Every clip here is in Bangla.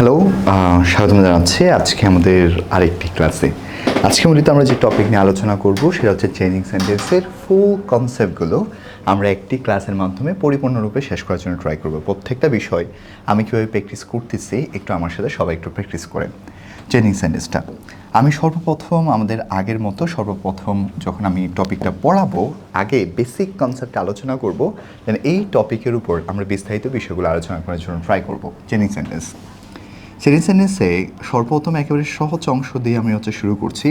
হ্যালো, স্বাগতম জানাচ্ছি আজকে আমাদের আরেকটি ক্লাসে। আজকে মূলত আমরা যে টপিক নিয়ে আলোচনা করব সেটা হচ্ছে চেঞ্জিং সেন্টেন্সের ফুল কনসেপ্টগুলো আমরা একটি ক্লাসের মাধ্যমে পরিপূর্ণরূপে শেষ করার জন্য ট্রাই করব। প্রত্যেকটা বিষয় আমি কীভাবে প্র্যাকটিস করতেছি একটু আমার সাথে সবাই একটু প্র্যাকটিস করেন। চেঞ্জিং সেন্টেন্সটা আমি সর্বপ্রথম যখন আমি টপিকটা পড়াবো আগে বেসিক কনসেপ্ট আলোচনা করব, দেন এই টপিকের উপর আমরা বিস্তারিত বিষয়গুলো আলোচনা করার জন্য ট্রাই করব। চেঞ্জিং সেন্টেন্সে সর্বপ্রথম একেবারে সহজ অংশ দিয়ে আমি শুরু করছি।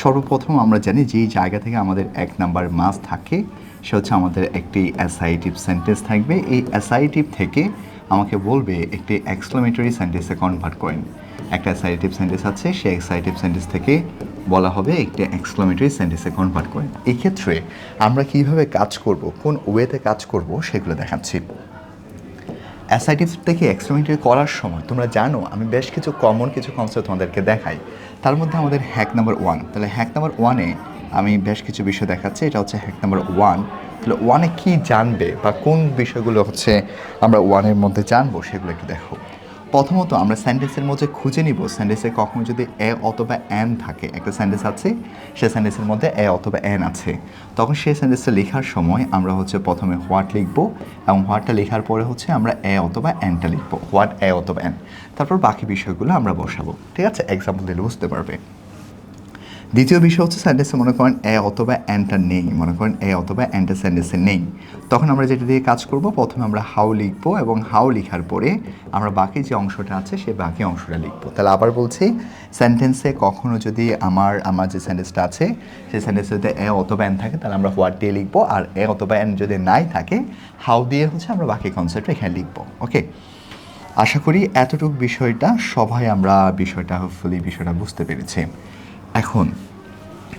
সর্বপ্রথম আমরা জানি যেই জায়গা থেকে আমাদের 1 নাম্বার মাস থাকে সে হচ্ছে আমাদের একটি অ্যাসাইটিভ সেন্টেন্স থাকবে। এই অ্যাসাইটিভ থেকে আমাকে বলবে একটি এক্সক্লেমেটরি সেন্টেন্সে কনভার্ট করেন। একটা অ্যাসাইটিভ সেন্টেন্স আছে, সেই অ্যাসাইটিভ সেন্টেন্স থেকে বলা হবে একটি এক্সক্লেমেটরি সেন্টেন্সে কনভার্ট করেন। এই ক্ষেত্রে আমরা কীভাবে কাজ করব, কোন ওয়েতে কাজ করব সেগুলো দেখাচ্ছি। অ্যাসাইটিভ থেকে এক্সক্লেমেটরি করার সময় তোমরা জানো আমি বেশ কিছু কমন কনসেপ্ট তোমাদেরকে দেখাই। তার মধ্যে আমাদের হ্যাক নাম্বার 1, তাহলে হ্যাক নাম্বার 1-এ আমি বেশ কিছু বিষয় দেখাচ্ছি। এটা হচ্ছে হ্যাক নাম্বার 1। তাহলে 1-এ কী জানবে বা কোন বিষয়গুলো আমরা 1-এর মধ্যে জানবো সেগুলো একটু দেখো। প্রথমত আমরা সেন্টেন্সের মধ্যে খুঁজে নিব সেন্টেন্সে কখনো যদি এ অথবা এন থাকে। একটা সেন্টেন্স আছে, সে সেন্টেন্সের মধ্যে এ অথবা এন আছে, তখন সেই সেন্টেন্সটা লেখার সময় আমরা প্রথমে হোয়াট লিখব এবং হোয়াটটা লেখার পরে আমরা এ অথবা এনটা লিখব, হোয়াট এ অথবা এন। তারপর বাকি বিষয়গুলো আমরা বসাবো। ঠিক আছে, এক্সাম্পল দিলে বুঝতে পারবে। দ্বিতীয় বিষয় হচ্ছে সেন্টেন্সে মনে করেন এ অথবা এনটা নেই, মনে করেন এ অথবা এনটা সেন্টেন্সে নেই, তখন আমরা যেটা দিয়ে কাজ করব, প্রথমে আমরা হাউ লিখবো এবং হাউ লেখার পরে আমরা বাকি যে অংশটা আছে সেই বাকি অংশটা লিখবো। তাহলে আবার বলছি, সেন্টেন্সে কখনো যদি আমার যে সেন্টেন্সটা আছে সেই সেন্টেন্সে যদি এ অথবা এন থাকে তাহলে আমরা হোয়াট দিয়ে লিখবো, আর এ অথবা এন যদি নাই থাকে হাউ দিয়ে আমরা বাকি কনসেপ্ট এখানে লিখবো। ওকে, আশা করি এতটুকু আমরা হোপফুলি বিষয়টা বুঝতে পেরেছি। এখন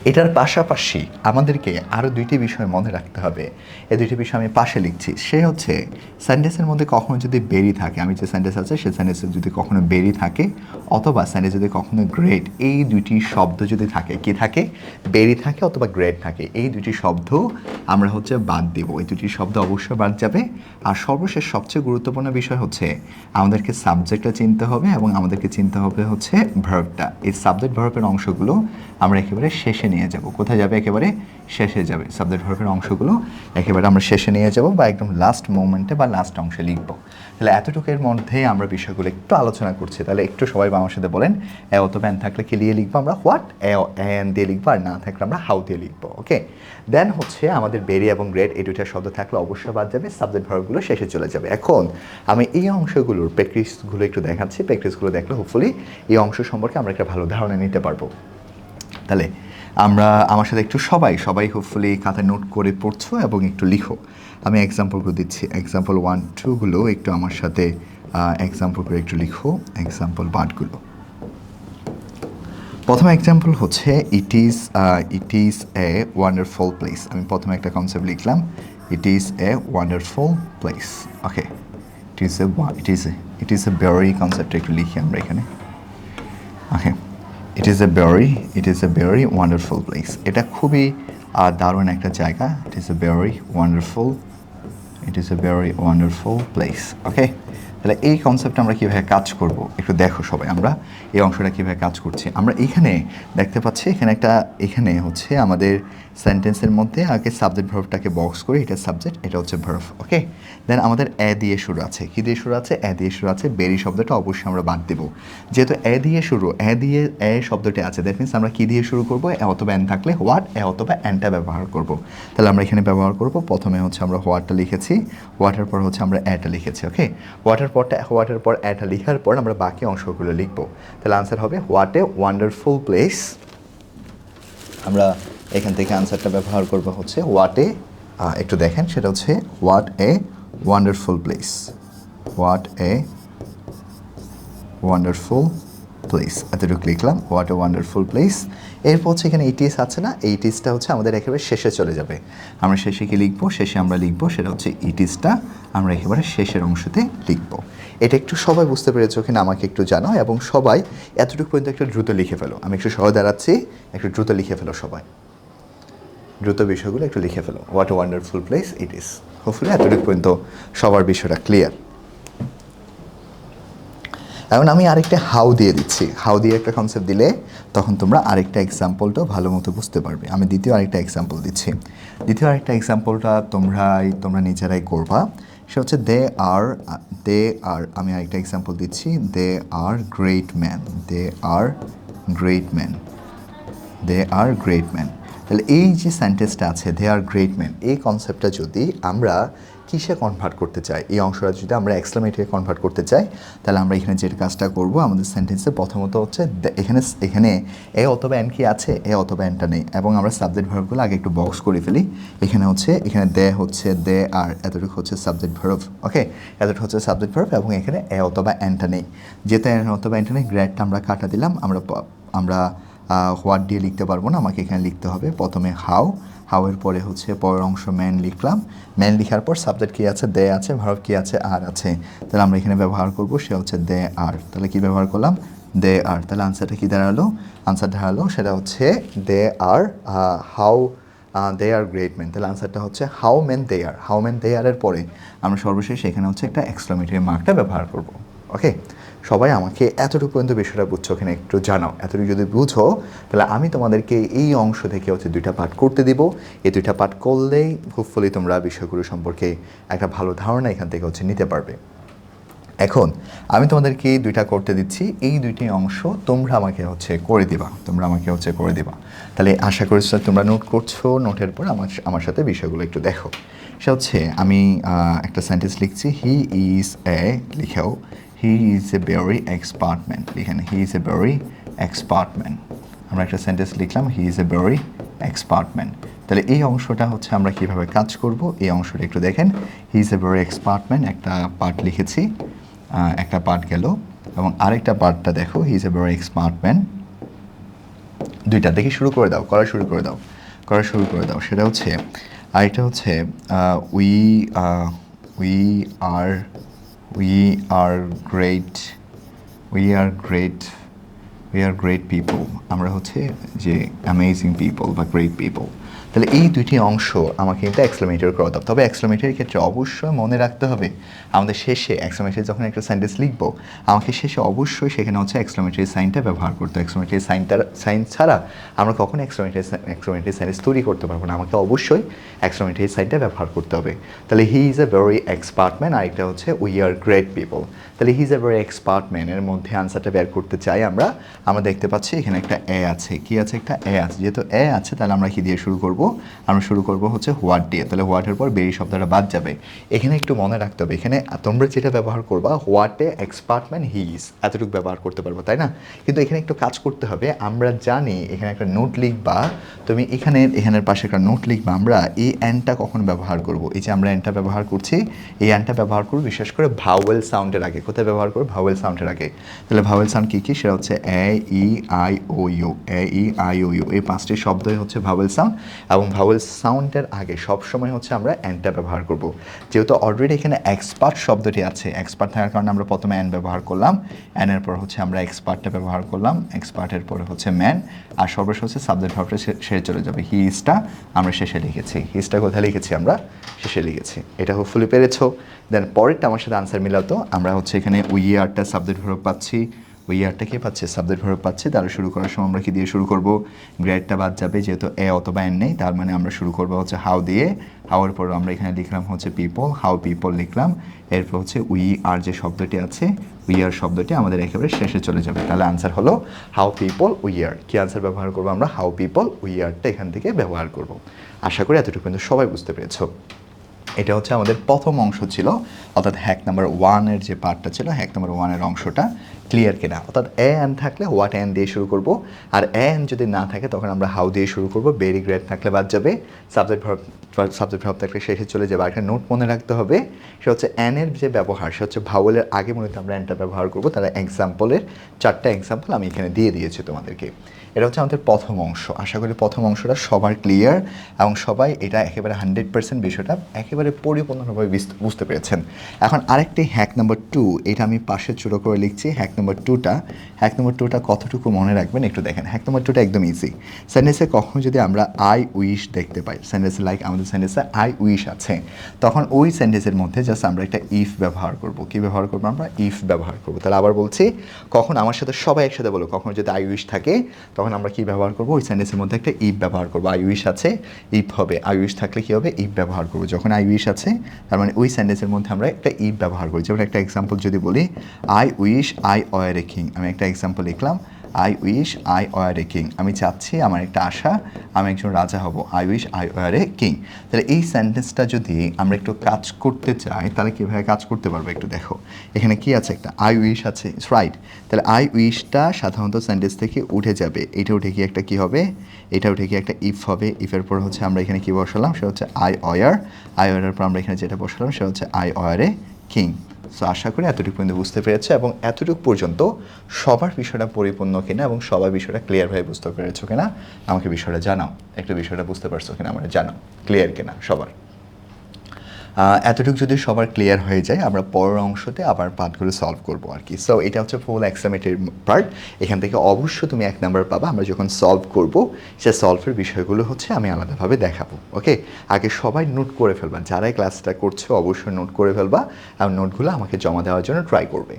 এটার পাশাপাশি আমাদেরকে আরও 2টি বিষয় মনে রাখতে হবে। এই 2টি বিষয় আমি পাশে লিখছি। সে হচ্ছে সেন্টেন্সের মধ্যে কখনো যদি বেরি থাকে, আমি যে সেন্টেন্স আছে সেই সেন্টেন্সে যদি কখনো বেরি থাকে অথবা সেন্টেন্সে যদি কখনো গ্রেড, এই 2টি শব্দ যদি থাকে, কি থাকে, বেরি থাকে অথবা গ্রেড থাকে, এই 2টি শব্দ আমরা বাদ দেব। এই 2টি শব্দ অবশ্যই বাদ যাবে। আর সর্বশেষ সবচেয়ে গুরুত্বপূর্ণ বিষয় আমাদেরকে সাবজেক্টটা চিনতে হবে এবং আমাদেরকে চিনতে হবে ভার্বটা। এই সাবজেক্ট ভার্বের অংশগুলো আমরা একেবারে শেষে নিয়ে যাব। কোথায় যাবে? একেবারে শেষে যাবে। সাবজেক্ট ভার্বের অংশগুলো একেবারে আমরা শেষে নিয়ে যাব বা একদম লাস্ট মোমেন্টে বা লাস্ট অংশে লিখব। তাহলে এতটুকুর মধ্যে আমরা বিষয়গুলো একটু আলোচনা করছি। তাহলে একটু সবাই আমার সাথে বলেন, এ অথবা এন থাকলে কি দিয়ে লিখবো? আমরা হোয়াট এন দিয়ে লিখবো, আর না থাকলে আমরা হাউ দিয়ে লিখবো। ওকে, দেন আমাদের বেরি এবং গ্রেড, এই 2টা শব্দ থাকলে অবশ্যই বাদ যাবে, সাবজেক্ট ভার্বগুলো শেষে চলে যাবে। এখন আমি এই অংশগুলোর প্র্যাকটিসগুলো একটু দেখাচ্ছি। প্র্যাকটিসগুলো দেখলে হোপফুলি এই অংশ সম্পর্কে আমরা একটা ভালো ধারণা নিতে পারবো। তাহলে আমার সাথে একটু সবাই হোপফুলি খাতায় নোট করে পড়ছো এবং একটু লিখো। আমি এক্সাম্পলগুলো দিচ্ছি, এক্সাম্পল 1, 2গুলো একটু আমার সাথে এক্সাম্পল করে একটু লিখো, এক্সাম্পল পার্টগুলো। প্রথম এক্সাম্পল হচ্ছে it is a wonderful place. আমি প্রথমে একটা কনসেপ্ট লিখলাম, it is a wonderful place. Okay, it is a very concept একটু লিখি আমরা এখানে। Okay, it is a very wonderful place. এটা খুবই দারুণ একটা জায়গা। It is a very wonderful place. Okay, তাহলে এই কনসেপ্টটা আমরা কীভাবে কাজ করব একটু দেখো সবাই। আমরা এই অংশটা কীভাবে কাজ করছি আমরা এইখানে দেখতে পাচ্ছি। এখানে আমাদের সেন্টেন্সের মধ্যে আগে সাবজেক্ট ভার্বটাকে বক্স করে, এটা সাবজেক্ট, এটা ভার্ব। ওকে, দেন আমাদের এ দিয়ে শুরু আছে। কী দিয়ে শুরু আছে? এ দিয়ে শুরু আছে। বেরি শব্দটা অবশ্যই আমরা বাদ দেবো, যেহেতু এ দিয়ে শব্দটি আছে। দ্যাট মিনস আমরা কী দিয়ে শুরু করবো? এ অথবা এন থাকলে হোয়াট এ অথবা এনটা ব্যবহার করব। তাহলে আমরা এখানে ব্যবহার করব, প্রথমে আমরা হোয়াটটা লিখেছি, হোয়াটের পর আমরা এটা লিখেছি। ওকে, হোয়াটের পর এটা লেখার পর আমরা বাকি অংশগুলো লিখব। তাহলে আনসার হবে হোয়াট এ ওয়ান্ডারফুল প্লেস। আমরা এখান থেকে আনসারটা ব্যবহার করবো হোয়াট এ, একটু দেখেন, সেটা what a wonderful place, what a wonderful place. এতটুকু লিখলাম, হোয়াট এ ওয়ান্ডারফুল প্লেস। এরপর এখানে ইটিস আছে না, এই ইটিসটা আমাদের একেবারে শেষে চলে যাবে। আমরা শেষে কি লিখবো? শেষে আমরা লিখবো সেটা ইটিসটা আমরা একেবারে শেষের অংশতে লিখবো। এটা একটু সবাই বুঝতে পেরেছো কিনা আমাকে একটু জানাও, এবং সবাই এতটুকু পর্যন্ত একটু দ্রুত লিখে ফেলো। আমি একটু সহজ দাঁড়াচ্ছি, একটু দ্রুত লিখে ফেলো সবাই, দ্রুত বিষয়গুলো একটু লিখে ফেলো। What a wonderful place it is. Hopefully এতটুকু পর্যন্ত সবার বিষয়টা ক্লিয়ার। এখন আমি আরেকটা হাউ দিয়ে দিচ্ছি, হাউ দিয়ে একটা কনসেপ্ট দিলে তখন তোমরা আরেকটা এক্সাম্পলটাও ভালো মতো বুঝতে পারবে। আমি দ্বিতীয় আরেকটা এক্সাম্পল দিচ্ছি। দ্বিতীয় আরেকটা এক্সাম্পলটা তোমরা নিজেরাই করবা। সে হচ্ছে দে আর, আমি আরেকটা এক্সাম্পল দিচ্ছি, দে are great man, they are great man, they are great man. তাহলে এই যে সেন্টেন্সটা আছে দে আর গ্রেট ম্যান, এই কনসেপ্টটা যদি আমরা কিসে কনভার্ট করতে চাই, এই অংশটা যদি আমরা এক্সক্লেমেটরে কনভার্ট করতে চাই, তাহলে আমরা এখানে যে কাজটা করব, আমাদের সেন্টেন্সে প্রথমত হচ্ছে এখানে এ অথবা এন কি আছে, এ অথবা এনটা নেই, এবং আমরা সাবজেক্ট ভার্বগুলো আগে একটু বক্স করে ফেলি। এখানে দে হচ্ছে দে আর, এতটুকু হচ্ছে সাবজেক্ট ভার্ব, ওকে, এতটুকু হচ্ছে সাবজেক্ট ভার্ব, এবং এখানে এ অথবা এনটা নেই। যেহেতু এ অথবা এনটা নেই, গ্রেডটা আমরা কাটা দিলাম। আমরা হোয়াট দিয়ে লিখতে পারবো না, আমাকে এখানে লিখতে হবে প্রথমে হাউয়ের পরে হচ্ছে পরের অংশ ম্যান লিখলাম। ম্যান লিখার পর সাবজেক্ট কী আছে, দে আছে, ভার্ব কী আছে, আর আছে। তাহলে আমরা এখানে ব্যবহার করব, সে হচ্ছে দে আর। তাহলে কী ব্যবহার করলাম, দে আর। তাহলে আনসারটা কী দাঁড়ালো, আনসার দাঁড়ালো সেটা হচ্ছে they are how they are great man. তাহলে আনসারটা হচ্ছে how man they are. How man they আরের পরে আমরা সর্বশেষ এখানে হচ্ছে একটা এক্সক্লেমেটরি মার্কটা ব্যবহার করব। ওকে, সবাই আমাকে এতটুকু পর্যন্ত বিষয়টা বুঝছো কিনা একটু জানাও। এতটুকু যদি বুঝো তাহলে আমি তোমাদেরকে এই অংশ থেকে হচ্ছে 2টা পার্ট করতে দিব। এই 2টা পার্ট করলেই হোপফুলি তোমরা বিষয়গুলো সম্পর্কে একটা ভালো ধারণা এখান থেকে হচ্ছে নিতে পারবে। এখন আমি তোমাদেরকে 2টা করতে দিচ্ছি, এই 2টি অংশ তোমরা আমাকে হচ্ছে করে দিবা, তাহলে আশা করি তোমরা নোট করছো। নোটের পর আমার সাথে বিষয়গুলো একটু দেখো। সে হচ্ছে আমি একটা সেন্টেন্স লিখছি, হি ইজ এ, লিখেও he is a very expert man, লিখেন he is a very expert man. আমরা একটা সেন্টেন্স লিখলাম, he is a very expert man. তাহলে এই অংশটা হচ্ছে আমরা কীভাবে কাজ করব, এই অংশটা একটু দেখেন। হি is a very expert man, একটা পার্ট লিখেছি, একটা পার্ট গেল, এবং আরেকটা পার্টটা দেখো, হি is a very expert man. 2টা দেখি শুরু করে দাও, করা শুরু করে দাও। সেটা হচ্ছে, আরেকটা হচ্ছে উই আর গ্রেট পিপল। আমরা হচ্ছে যে অ্যামেজিং পিপল বা গ্রেট পিপল। তাহলে এই 2টি অংশ আমাকে কিন্তু এক্সক্লেমেটর করে দাও। তবে এক্সক্লেমেটরের ক্ষেত্রে অবশ্যই মনে রাখতে হবে, আমাদের শেষে এক্সক্লেমেটর যখন একটা সেন্টেন্স লিখবো, আমাকে শেষে অবশ্যই সেখানে হচ্ছে এক্সক্লেমেটরি সাইনটা ব্যবহার করতে হবে। এক্সক্লেমেটরি সাইন ছাড়া আমরা কখনো এক্সক্লেমেটরি সেন্টেন্স তৈরি করতে পারবো না। আমাকে অবশ্যই এক্সক্লেমেটরি সাইনটা ব্যবহার করতে হবে। তাহলে হি is a very expert man, আরেকটা হচ্ছে উই আর গ্রেট পিপল। তাহলে হি is a very expert man এর মধ্যে আনসারটা বের করতে চাই আমরা দেখতে পাচ্ছি এখানে একটা এ আছে, কি আছে, একটা এ আছে। যেহেতু এ আছে তাহলে আমরা কি দিয়ে শুরু করব, আমরা শুরু করব হচ্ছে হোয়াট দিয়ে। তাহলে হোয়াটের পর বেরি শব্দটা বাদ যাবে। এখানে একটু মনে রাখতে হবে, এখানে তোমরা যেটা ব্যবহার করবা, হোয়াটে এক্সপার্ট ম্যান হি ইজ, এতটুকু ব্যবহার করতে পারবো, তাই না? কিন্তু এখানে একটু কাজ করতে হবে। আমরা জানি এখানে একটা নোট লিখবা, তুমি এখানের পাশে একটা নোট লিখবা। আমরা এই অ্যানটা কখন ব্যবহার করব, এই যে আমরা অ্যানটা ব্যবহার করছি, এই অ্যানটা ব্যবহার করব বিশেষ করে ভাওয়েল সাউন্ডের আগে। কোথায় ব্যবহার করব, ভাওয়েল সাউন্ডের আগে। তাহলে ভাওয়েল সাউন্ড কী কী, সেটা হচ্ছে এ ই আই ও ইউ, এই 5টি শব্দই হচ্ছে ভাওয়েল সাউন্ড, এবং ভাওয়েল সাউন্ডের আগে সবসময় হচ্ছে আমরা অ্যানটা ব্যবহার করব। যেহেতু অলরেডি এখানে এক্সপার্ট শব্দটি আছে, এক্সপার্ট থাকার কারণে আমরা প্রথমে অ্যান ব্যবহার করলাম, অ্যানের পর হচ্ছে আমরা এক্সপার্টটা ব্যবহার করলাম, এক্সপার্টের পরে হচ্ছে ম্যান, আর সর্বশেষ হচ্ছে সাবজেক্ট ভার্বটা শেষে চলে যাবে। হি ইজটা আমরা শেষে লিখেছি, হিজটা কোথায় লিখেছি, আমরা শেষে লিখেছি। এটা হোপফুলি পেরেছো। দেন পরেরটা আমার সাথে আনসার মিলাতো, আমরা হচ্ছে এখানে উই আরটা সাবজেক্ট ভার্ব পাচ্ছি, ওই ইয়ারটা কে পাচ্ছে, সাবজেক্ট ভার্ব পাচ্ছে। তাহলে শুরু করার সময় আমরা কি দিয়ে শুরু করব, গ্রেডটা বাদ যাবে, যেহেতু এ অথবা এন নেই। তার মানে আমরা শুরু করবো হচ্ছে হাউ দিয়ে। হাউয়ের পর আমরা এখানে লিখলাম হচ্ছে পিপল, হাউ পিপল লিখলাম। এরপর হচ্ছে উই আর যে শব্দটি আছে, উই আর শব্দটি আমাদের একেবারে শেষে চলে যাবে। তাহলে আনসার হলো হাউ পিপল উই আর। কি আনসার ব্যবহার করবো আমরা, হাউ পিপল উই আরটা এখান থেকে ব্যবহার করব। আশা করি এতটুকু কিন্তু সবাই বুঝতে পেরেছো। এটা হচ্ছে আমাদের প্রথম অংশ ছিল, অর্থাৎ হ্যাক নাম্বার 1-এর যে পার্টটা ছিল, হ্যাক নাম্বার 1-এর অংশটা ক্লিয়ার কিনা। অর্থাৎ এ অ্যান থাকলে হোয়াট অ্যান দিয়ে শুরু করব, আর অ্যান যদি না থাকে তখন আমরা হাউ দিয়ে শুরু করব। ভেরি গ্রেট থাকলে বাদ যাবে, সাবজেক্ট ভার্ব থাকলে শেষে চলে যাবে। আর একটা নোট মনে রাখতে হবে, সে হচ্ছে অ্যানের যে ব্যবহার, সে হচ্ছে ভাওয়েলের আগে মূলত আমরা অ্যানটা ব্যবহার করব। তারা এক্সাম্পলের 4টা এক্সাম্পল আমি এখানে দিয়ে দিয়েছি তোমাদেরকে। এটা হচ্ছে আমাদের প্রথম অংশ। আশা করি প্রথম অংশটা সবার ক্লিয়ার, এবং সবাই এটা একেবারে 100% বিষয়টা একেবারে পরিপূর্ণভাবে বুঝতে পেরেছেন। এখন আরেকটি হ্যাক নাম্বার 2, এটা আমি পাশে ছোটো করে লিখছি। হ্যাক নম্বর টুটা কতটুকু মনে রাখবেন একটু দেখেন। হ্যাক নম্বর টুটা একদম ইজি। সেন্টেন্সে কখনো যদি আমরা আই উইশ দেখতে পাই, সেন্টেন্সে লাইক আমাদের সেন্টেন্সে আই উইশ আছে, তখন ওই সেন্টেন্সের মধ্যে জাস্ট আমরা একটা ইফ ব্যবহার করব। কি ব্যবহার করবো? আমরা ইফ ব্যবহার করবো। তাহলে আবার বলছি, কখন আমার সাথে সবাই একসাথে বলো, কখনো যদি আই উইশ থাকে তখন আমরা কি ব্যবহার করবো? ওই সেন্টেন্সের মধ্যে একটা ইফ ব্যবহার করবো। আই উইশ আছে, ইফ হবে। আই উইশ থাকলে কী হবে? ইফ ব্যবহার করবো। যখন আই উইশ আছে তার মানে ওই সেন্টেন্সের মধ্যে আমরা একটা ইফ ব্যবহার করি। যেমন একটা এক্সাম্পল যদি বলি, I wish I were a king. আমি একটা এক্সাম্পল লিখলাম, I wish I were a king. আমি চাচ্ছি, আমার একটা আশা, আমি একজন রাজা হব। I wish I were a king. তাহলে এই সেন্টেন্সটা যদি আমরা একটু কাজ করতে চাই তাহলে কীভাবে কাজ করতে পারবো একটু দেখো। এখানে কি আছে? একটা আই উইশ আছে, রাইট। তাহলে আই উইশটা সাধারণত সেন্টেন্স থেকে উঠে যাবে। এটা উঠে গিয়ে একটা কী হবে? এটা উঠে গিয়ে একটা ইফ হবে। ইফের পর হচ্ছে আমরা এখানে কী বসালাম? সে হচ্ছে আই ওয়ার। আই ওয়ারের পর আমরা এখানে যেটা বসালাম সে হচ্ছে I were a king. So আশা করি এতটুকু পর্যন্ত বুঝতে পেরেছো এবং এতটুকু পর্যন্ত সবার বিষয়টা পরিপূর্ণ কিনা এবং সবার বিষয়টা ক্লিয়ারভাবে বুঝতে পেরেছো কিনা আমাকে বিষয়টা জানাও। একটু বিষয়টা বুঝতে পারছো কিনা আমার জানাও, ক্লিয়ার কিনা সবার। এতটুকু যদি সবার ক্লিয়ার হয়ে যায় আমরা পরের অংশতে আবার পার্টগুলো সলভ করবো আর কি। সো এটা হচ্ছে ফুল এক্সামেটের পার্ট। এখান থেকে অবশ্যই তুমি 1 নাম্বার পাবা। আমরা যখন সলভ করব সে সলভের বিষয়গুলো হচ্ছে আমি আলাদাভাবে দেখাবো। ওকে, আগে সবাই নোট করে ফেলবা, যারাই ক্লাসটা করছো অবশ্যই নোট করে ফেলবা এবং নোটগুলো আমাকে জমা দেওয়ার জন্য ট্রাই করবে।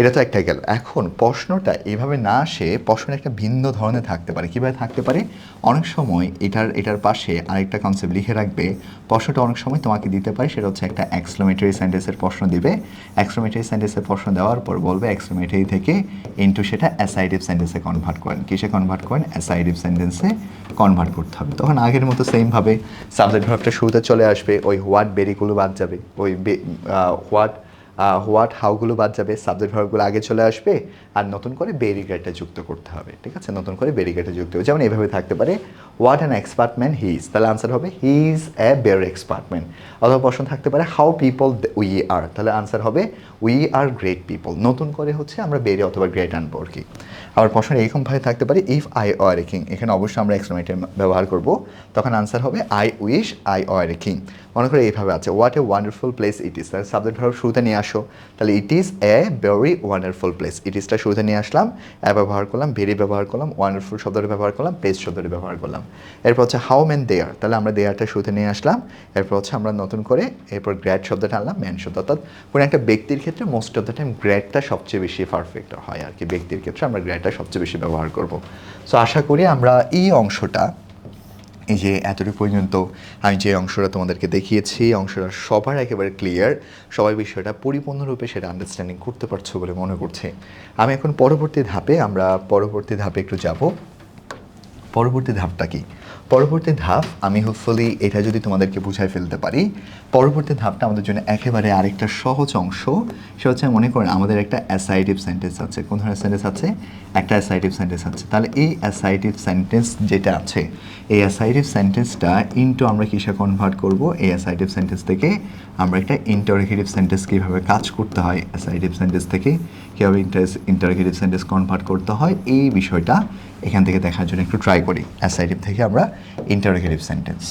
এটা তো একটা গেল। এখন প্রশ্নটা এইভাবে না আসে, প্রশ্নটা একটা ভিন্ন ধরনের থাকতে পারে। কীভাবে থাকতে পারে? অনেক সময় এটার পাশে আরেকটা কনসেপ্ট লিখে রাখবে। প্রশ্নটা অনেক সময় তোমাকে দিতে পারে, সেটা হচ্ছে একটা এক্সক্লেমেটরি সেন্টেন্সের প্রশ্ন দিবে। এক্সক্লেমেটরি সেন্টেন্সের প্রশ্ন দেওয়ার পর বলবে এক্সক্লেমেটরি থেকে ইনটু সেটা অ্যাসাইটিভ সেন্টেন্সে কনভার্ট করেন। কিসে কনভার্ট করেন? অ্যাসাইটিভ সেন্টেন্সে কনভার্ট করতে হবে। তখন আগের মতো সেমভাবে সাবজেক্ট ভার্বটা শুরুতে চলে আসবে, ওই হোয়াট বেরিগুলো বাদ যাবে, ওই হোয়াট হাউগুলো বাদ যাবে, সাবজেক্ট ভার্বগুলো আগে চলে আসবে আর নতুন করে বেরিগেটটা যুক্ত করতে হবে। ঠিক আছে, নতুন করে বেরিগেটটা যুক্ত হবে। যেমন এইভাবে থাকতে পারে, what an expert man he is, তাহলে আনসার হবে হি is a very expert man. অথবা প্রশ্ন থাকতে পারে হাউ পিপল উই আর, তাহলে আনসার হবে উই আর গ্রেট পিপল। নতুন করে হচ্ছে আমরা বেরি অথবা গ্রেট আনবো আর কি। আবার প্রশ্ন এরকমভাবে থাকতে পারে if I were a king, এখানে অবশ্যই আমরা এক্সক্লেমেটর ব্যবহার করব। তখন আনসার হবে I wish I were a king. মনে করে এইভাবে আছে, what a wonderful place it is, তাহলে সাবজেক্ট ভার্ব শুরুতে নিয়ে আসো। তাহলে it is a very wonderful place, it ইজটা শুরুতে নিয়ে আসলাম, ব্যবহার করলাম, ভেরি ব্যবহার করলাম, ওয়ান্ডারফুল শব্দটি ব্যবহার করলাম, প্লেস শব্দটি ব্যবহার করলাম। এরপর হচ্ছে হাউ ম্যান দেয়ার, তাহলে আমরা দেয়ারটা শুরুতে নিয়ে আসলাম। এরপর হচ্ছে আমরা নতুন করে এরপর গ্রেট শব্দটা আনলাম, ম্যান শব্দ। অর্থাৎ কোনো একটা ব্যক্তির ক্ষেত্রে মোস্ট অফ দ্য টাইম গ্রেটটা সবচেয়ে বেশি পারফেক্ট হয় আর কি। ব্যক্তির ক্ষেত্রে আমরা গ্রেটটা সবচেয়ে বেশি ব্যবহার করব। সো আশা করি আমরা এই অংশটা, এই যে এতটুকু পর্যন্ত আমি যে অংশটা তোমাদেরকে দেখিয়েছি, অংশটা সবার একেবারে ক্লিয়ার, সবাই বিষয়টা পরিপূর্ণরূপে সেটা আন্ডারস্ট্যান্ডিং করতে পারছো বলে মনে করছে। আমি এখন পরবর্তী ধাপে একটু যাব। পরবর্তী ধাপটা কি? পরবর্তী ধাপ আমি হোপফুলি এটা যদি তোমাদেরকে বুঝাই ফেলতে পারি, পরবর্তী ধাপটা আমাদের জন্য একেবারে আরেকটা সহজ অংশ। সে হচ্ছে মনে করেন আমাদের একটা অ্যাসাইটিভ সেন্টেন্স আছে। কোন ধরনের সেন্টেন্স আছে? একটা অ্যাসাইটিভ সেন্টেন্স আছে। তাহলে এই অ্যাসাইটিভ সেন্টেন্স যেটা আছে, এই অ্যাসাইটিভ সেন্টেন্সটা ইনটু আমরা কিসে কনভার্ট করব? এই অ্যাসাইটিভ সেন্টেন্স থেকে আমরা একটা ইন্টারোগেটিভ সেন্টেন্স কীভাবে কাজ করতে হয়, অ্যাসাইটিভ সেন্টেন্স থেকে কীভাবে ইন্টারোগেটিভ সেন্টেন্স কনভার্ট করতে হয়, এই বিষয়টা এখান থেকে দেখার জন্য একটু ট্রাই করি। অ্যাসাইটিভ থেকে আমরা ইন্টারোগেটিভ সেন্টেন্স,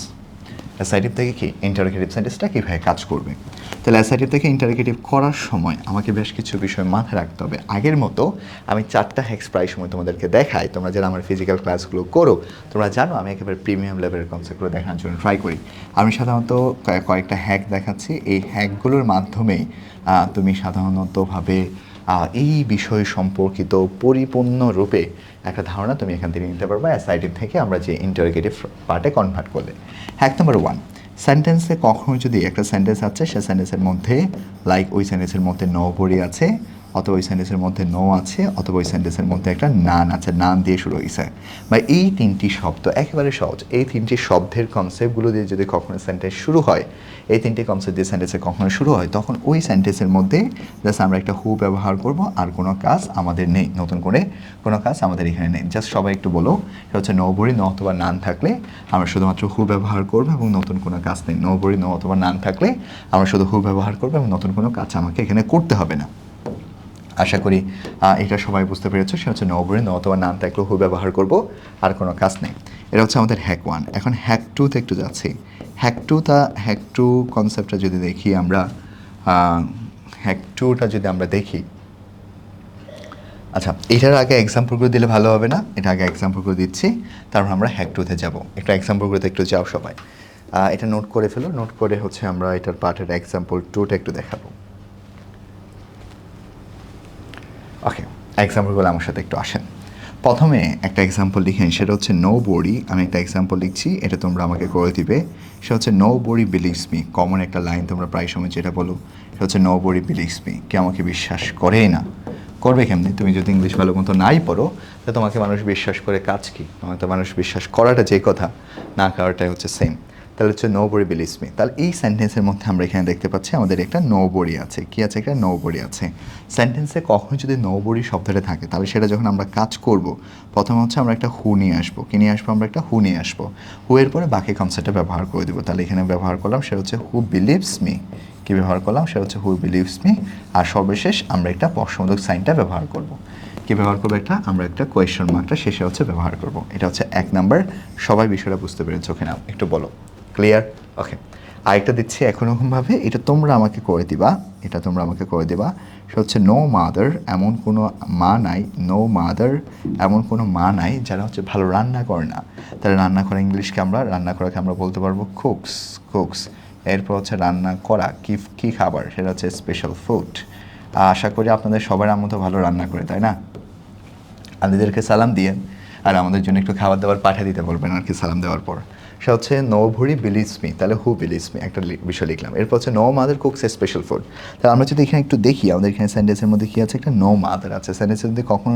অ্যাসাইটিভ থেকে কি ইন্টারোগেটিভ সেন্টেন্সটা কীভাবে কাজ করবে। তাহলে অ্যাসাইটিভ থেকে ইন্টারোগেটিভ করার সময় আমাকে বেশ কিছু বিষয় মাথায় রাখতে হবে। আগের মতো আমি 4টা হ্যাক্স প্রায় সময় তোমাদেরকে দেখাই। তোমরা যারা আমার ফিজিক্যাল ক্লাসগুলো করো তোমরা জানো আমি একেবারে প্রিমিয়াম লেভেলের কনসেপ্টগুলো দেখানোর জন্য ট্রাই করি। আমি সাধারণত কয়েকটা হ্যাক দেখাচ্ছি। এই হ্যাকগুলোর মাধ্যমেই তুমি সাধারণতভাবে এই বিষয় সম্পর্কিত পরিপূর্ণরূপে একটা ধারণা তুমি এখান থেকে নিতে পারবে অ্যাসাইটিভ থেকে আমরা যে ইন্টারোগেটিভ পার্টে কনভার্ট করলে। হ্যাক নাম্বার 1, সেন্টেন্সে কখনো যদি একটা সেন্টেন্স আছে সে সেন্টেন্সের মধ্যে লাইক ওই সেন্টেন্সের মধ্যে নবরী আছে, অথবা ওই সেন্টেন্সের মধ্যে নো আছে, অথবা ওই সেন্টেন্সের মধ্যে একটা নান আছে, নান দিয়ে শুরু হয়েছে, বা এই 3টি শব্দ একেবারে সহজ। এই 3টি শব্দের কনসেপ্টগুলো দিয়ে যদি কখনো সেন্টেন্স শুরু হয়, এই 3টি কনসেপ্ট দিয়ে সেন্টেন্সে কখনো শুরু হয়, তখন ওই সেন্টেন্সের মধ্যে জাস্ট আমরা একটা হু ব্যবহার করব, আর কোনো কাজ আমাদের নেই, নতুন করে কোনো কাজ আমাদের এখানে নেই। জাস্ট সবাই একটু বলো, এটা হচ্ছে নো বড়ি নো অথবা নান থাকলে আমরা শুধুমাত্র হু ব্যবহার করবো এবং নতুন কোনো কাজ নেই। নো বড়ি নো অথবা নান থাকলে আমরা শুধু হু ব্যবহার করবো এবং নতুন কোনো কাজ আমাকে এখানে করতে হবে না। আশা করি এটা সবাই বুঝতে পেরেছো। সে হচ্ছে নো বড়ি নো অথবা নান থাকলে হু ব্যবহার করব, আর কোনো কাজ নেই। এটা হচ্ছে আমাদের হ্যাক 1। এখন হ্যাক 2তে একটু যাচ্ছি। হ্যাক টু কনসেপ্টটা যদি দেখি আমরা, হ্যাক 2টা যদি আমরা দেখি, আচ্ছা, এটার আগে এক্সাম্পলগুলো দিলে ভালো হবে না? এটা আগে এক্সাম্পলগুলো দিচ্ছি, তারপর আমরা হ্যাক টুতে যাব। একটা এক্সাম্পলগুলোতে একটু যাও সবাই। এটা নোট করে ফেলো, নোট করে হচ্ছে আমরা এটার পার্টের এক্সাম্পল টুটা একটু দেখাবো। ওকে, এক্সাম্পলগুলো আমার সাথে একটু আসেন। প্রথমে একটা এক্সাম্পল লিখেন, সেটা হচ্ছে নো বডি। আমি একটা এক্সাম্পল লিখছি, এটা তোমরা আমাকে করে দিবে। সেটা হচ্ছে nobody believes me. Common একটা লাইন তোমরা প্রায় সময় যেটা বলো, সেটা হচ্ছে নো বডি বিলিভস মি। কেউ আমাকে বিশ্বাস করেই না। করবে কেমনি? তুমি যদি ইংলিশ ভালো মতো নাই পড়ো, তাহলে তোমাকে মানুষ বিশ্বাস করে কাজ কি? তোমাকে মানুষ বিশ্বাস করাটা যে কথা, না করাটাই হচ্ছে সেম। তাহলে হচ্ছে নো বডি বিলিভস মি। তাহলে এই সেন্টেন্সের মধ্যে আমরা এখানে দেখতে পাচ্ছি আমাদের একটা নো বডি আছে। কি আছে? একটা নো বডি আছে। সেন্টেন্সে কখনো যদি নো বডি শব্দটা থাকে, তাহলে সেটা যখন আমরা কাজ করব, প্রথমে হচ্ছে আমরা একটা হু নিয়ে আসবো। কি নিয়ে আসবো? আমরা একটা হু নিয়ে আসবো। হু এর পরে বাকি কনসেপ্টটা ব্যবহার করে দেবো। তাহলে এখানে ব্যবহার করলাম সেটা হচ্ছে হু বিলিভস মি। কি ব্যবহার করলাম? সেটা হচ্ছে হু বিলিভস মি। আর সর্বশেষ আমরা একটা প্রশ্নবোধক সাইনটা ব্যবহার করব। কি ব্যবহার করবো? আমরা একটা কোয়েশ্চন মার্কটা শেষে হচ্ছে ব্যবহার করব। এটা হচ্ছে 1 নাম্বার। সবাই বিষয়টা বুঝতে পেরেছো কিনা একটু বলো। ক্লিয়ার? ওকে, আরেকটা দিচ্ছি একরকমভাবে, এটা তোমরা আমাকে করে দিবা। সেটা হচ্ছে নো মাদার, এমন কোনো মা নাই। নো মাদার, এমন কোনো মা নাই যারা হচ্ছে ভালো রান্না করে না। তাহলে রান্না করা ইংলিশকে রান্না করাকে আমরা বলতে পারবো কুকস। এরপর হচ্ছে রান্না করা কি খাবার, সেটা হচ্ছে স্পেশাল ফুড। আশা করি আপনাদের সবার আম্মু তো ভালো রান্না করে, তাই না? আদিদেরকে সালাম দিয়ে আর আমাদের জন্য একটু খাবার দাবার পাঠিয়ে দিতে বলবেন আর কি সালাম দেওয়ার পর। সেটা হচ্ছে নো ভরি বিলিভস মি। তাহলে হু বিলিভস মি একটা বিষয় লিখলাম। এরপর হচ্ছে no mother cooks a special food. তাহলে আমরা যদি এখানে একটু দেখি, আমাদের এখানে সেন্টেন্সের মধ্যে কী আছে? একটা নো মাদার আছে। সেন্টেন্সের যদি কখনো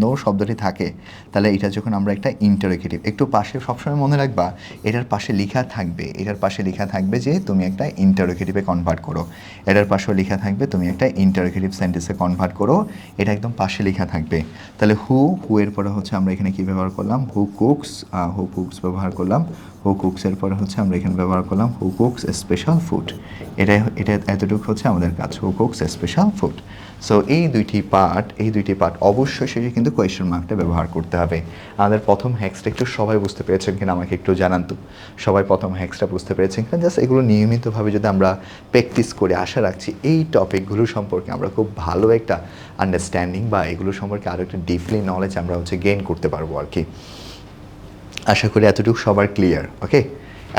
নো শব্দটি থাকে, তাহলে এটা যখন আমরা একটা ইন্টারোগেটিভ, একটু পাশে সবসময় মনে রাখবা, এটার পাশে লেখা থাকবে যে তুমি একটা ইন্টারোগেটিভে কনভার্ট করো। এটার পাশেও লেখা থাকবে তুমি একটা ইন্টারোগেটিভ সেন্টেন্সে কনভার্ট করো। এটা একদম পাশে লেখা থাকবে। তাহলে হু এর পরে হচ্ছে আমরা এখানে কী ব্যবহার করলাম? হু কুকস ব্যবহার করলাম। হু কুকসের পরে হচ্ছে আমরা এখানে ব্যবহার করলাম হু কুকস স্পেশাল ফুড। এটা এতটুকু হচ্ছে আমাদের কাজ, who cooks special food. So এই দুইটি পার্ট অবশ্যই শেষে কিন্তু কোয়েশ্চেন মার্কটা ব্যবহার করতে হবে। আমাদের প্রথম হ্যাক্সটা একটু সবাই বুঝতে পেরেছেন কিনা আমাকে একটু জানান তো। সবাই প্রথম হ্যাক্সটা বুঝতে পেরেছেন কিনা? জাস্ট এগুলো নিয়মিতভাবে যদি আমরা প্র্যাকটিস করে, আশা রাখছি এই টপিকগুলো সম্পর্কে আমরা খুব ভালো একটা আন্ডারস্ট্যান্ডিং বা এগুলো সম্পর্কে আরও একটা ডিপলি নলেজ আমরা হচ্ছে গেইন করতে পারবো আর কি। আশা করি এতটুকু সবার ক্লিয়ার। ওকে,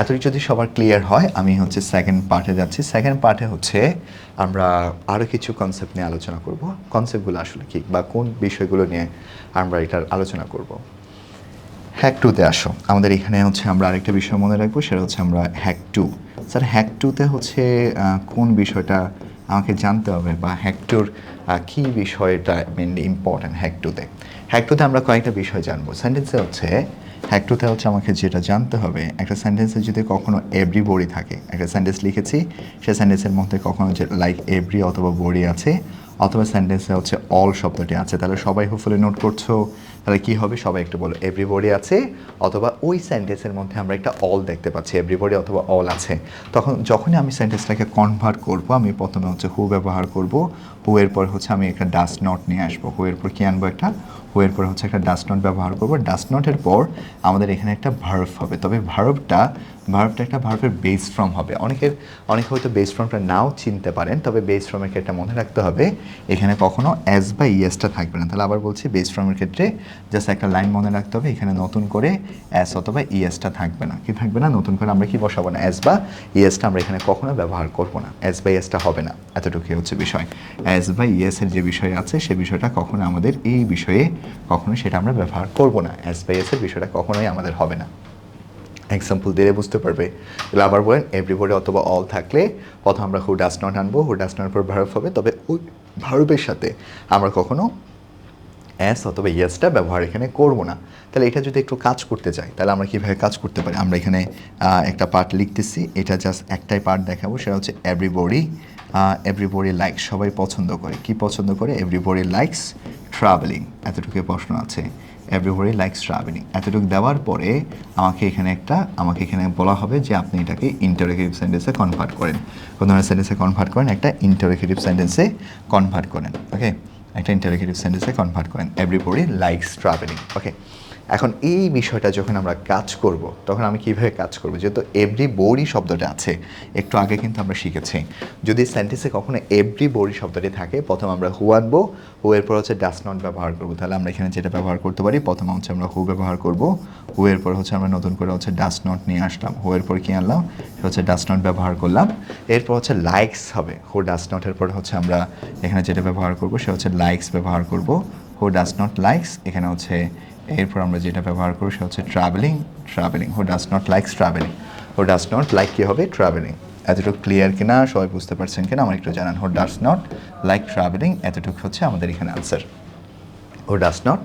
এতটুকু যদি সবার ক্লিয়ার হয়, আমি হচ্ছে সেকেন্ড পার্টে যাচ্ছি। সেকেন্ড পার্টে হচ্ছে আমরা আরও কিছু কনসেপ্ট নিয়ে আলোচনা করব। কনসেপ্টগুলো আসলে কী বা কোন বিষয়গুলো নিয়ে আমরা এটার আলোচনা করব। হ্যাক টুতে আসো। আমাদের এখানে হচ্ছে আমরা আরেকটা বিষয় মনে রাখবো, সেটা হচ্ছে আমরা হ্যাক টু। স্যার হ্যাক টুতে হচ্ছে কোন বিষয়টা আমাকে জানতে হবে বা হ্যাক টুর কী বিষয়টা মেনলি ইম্পর্ট্যান্ট হ্যাক টুতে আমরা কয়েকটা বিষয় জানবো। সেন্টেন্সে হচ্ছে হ্যাক টুতে হচ্ছে আমাকে যেটা জানতে হবে, একটা সেন্টেন্সে যদি কখনো এভরি বডি থাকে, একটা সেন্টেন্স লিখেছি, সেই সেন্টেন্সের মধ্যে কখনো যে লাইক এভরি অথবা বডি আছে, অথবা সেন্টেন্সে হচ্ছে অল শব্দটি আছে, তাহলে সবাই হোপফুলি নোট করছো। তাহলে কী হবে? সবাই একটু বলো এভরিবডি আছে, অথবা ওই সেন্টেন্সের মধ্যে আমরা একটা অল দেখতে পাচ্ছি, এভরিবডি অথবা অল আছে। যখনই আমি সেন্টেন্সটাকে কনভার্ট করব, আমি প্রথমে হচ্ছে হু ব্যবহার করব। হু এর পর হচ্ছে আমি একটা ডাস নট নিয়ে আসবো। হু এর পর কী আনবো? হু এর পর হচ্ছে একটা ডাস নট ব্যবহার করবো। ডাস নটের পর আমাদের এখানে একটা ভার্ব হবে, তবে ভার্বটা একটা ভার্বের বেস ফর্ম হবে। অনেকে হয়তো বেস ফর্মটা নাও চিনতে পারেন, তবে বেস ফর্মের ক্ষেত্রে মনে রাখতে হবে এখানে কখনো অ্যাস বা ইএসটা থাকবে না। তাহলে আবার বলছি, বেস ফর্মের ক্ষেত্রে জাস্ট একটা লাইন মনে রাখতে হবে, এখানে নতুন করে অ্যাস অথবা ইএসটা থাকবে না। কি থাকবে না? নতুন করে আমরা কি বসাবো না, অ্যাস বা ইএসটা আমরা এখানে কখনো ব্যবহার করবো না। অ্যাস বা ইএসটা হবে না, এতটুকুই হচ্ছে বিষয়। অ্যাস বা ইএসের যে বিষয় আছে, সে বিষয়টা কখনো আমাদের এই বিষয়ে কখনো সেটা আমরা ব্যবহার করবো না। অ্যাস বা ইএসের বিষয়টা কখনোই আমাদের হবে না। এক্সাম্পল দিলে বুঝতে পারবে। তাহলে আবার বলেন, এভরিবডি অথবা অল থাকলে প্রথম আমরা হু ডাস নট আনবো। হু ডাস নট পর ভার্ব হবে, তবে ওই ভার্বের সাথে আমরা কখনো অ্যাস অথবা ইয়েসটা ব্যবহার এখানে করবো না। তাহলে এটা যদি একটু কাজ করতে চাই, তাহলে আমরা কীভাবে কাজ করতে পারি? আমরা এখানে একটা পার্ট লিখতেছি, এটা জাস্ট একটাই পার্ট দেখাবো, সেটা হচ্ছে এভরিবডি লাইকস। সবাই পছন্দ করে, কি পছন্দ করে? Everybody likes travelling. এতটুকু প্রশ্ন আছে, এভরিবডি লাইকস ট্রাভেলিং। এতটুকু দেওয়ার পরে আমাকে এখানে বলা হবে যে আপনি এটাকে ইন্টারোগেটিভ সেন্টেন্সে কনভার্ট করেন। কোন ধরনের সেন্টেন্সে কনভার্ট করেন? একটা ইন্টারোগেটিভ সেন্টেন্সে কনভার্ট করেন। ওকে, একটা ইন্টারোগেটিভ সেন্টেন্সে কনভার্ট করেন। Everybody likes travelling. ওকে, এখন এই বিষয়টা যখন আমরা কাজ করব তখন আমি কীভাবে কাজ করব, যেহেতু এভরি বোরি শব্দটা আছে একটু আগে কিন্তু আমরা শিখেছি, যদি সেন্টেন্সে কখনো এভরি বোরি শব্দটি থাকে প্রথম আমরা হু আনবো, হু এরপর হচ্ছে ডাস নট ব্যবহার করব। তাহলে আমরা এখানে যেটা ব্যবহার করতে পারি, প্রথম হচ্ছে আমরা হু ব্যবহার করব, হু এরপর হচ্ছে আমরা নতুন করে হচ্ছে ডাস নট নিয়ে আসলাম, হু এরপর কী আনলাম, সেটা হচ্ছে ডাস নট ব্যবহার করলাম। এরপর হচ্ছে লাইকস হবে, হু ডাস নটের পর হচ্ছে আমরা এখানে যেটা ব্যবহার করব সেটা হচ্ছে লাইকস ব্যবহার করব, হু ডাস নট লাইকস। এখানে হচ্ছে এরপর আমরা যেটা ব্যবহার করব সেটা হচ্ছে travelling, who does not likes travelling, who does not like কী হবে, ট্রাভেলিং। এতটুকু ক্লিয়ার কিনা, সবাই বুঝতে পারছেন কিনা আমার একটু জানান। Who does not like travelling, এতটুকু হচ্ছে আমাদের এখানে answer. Who does not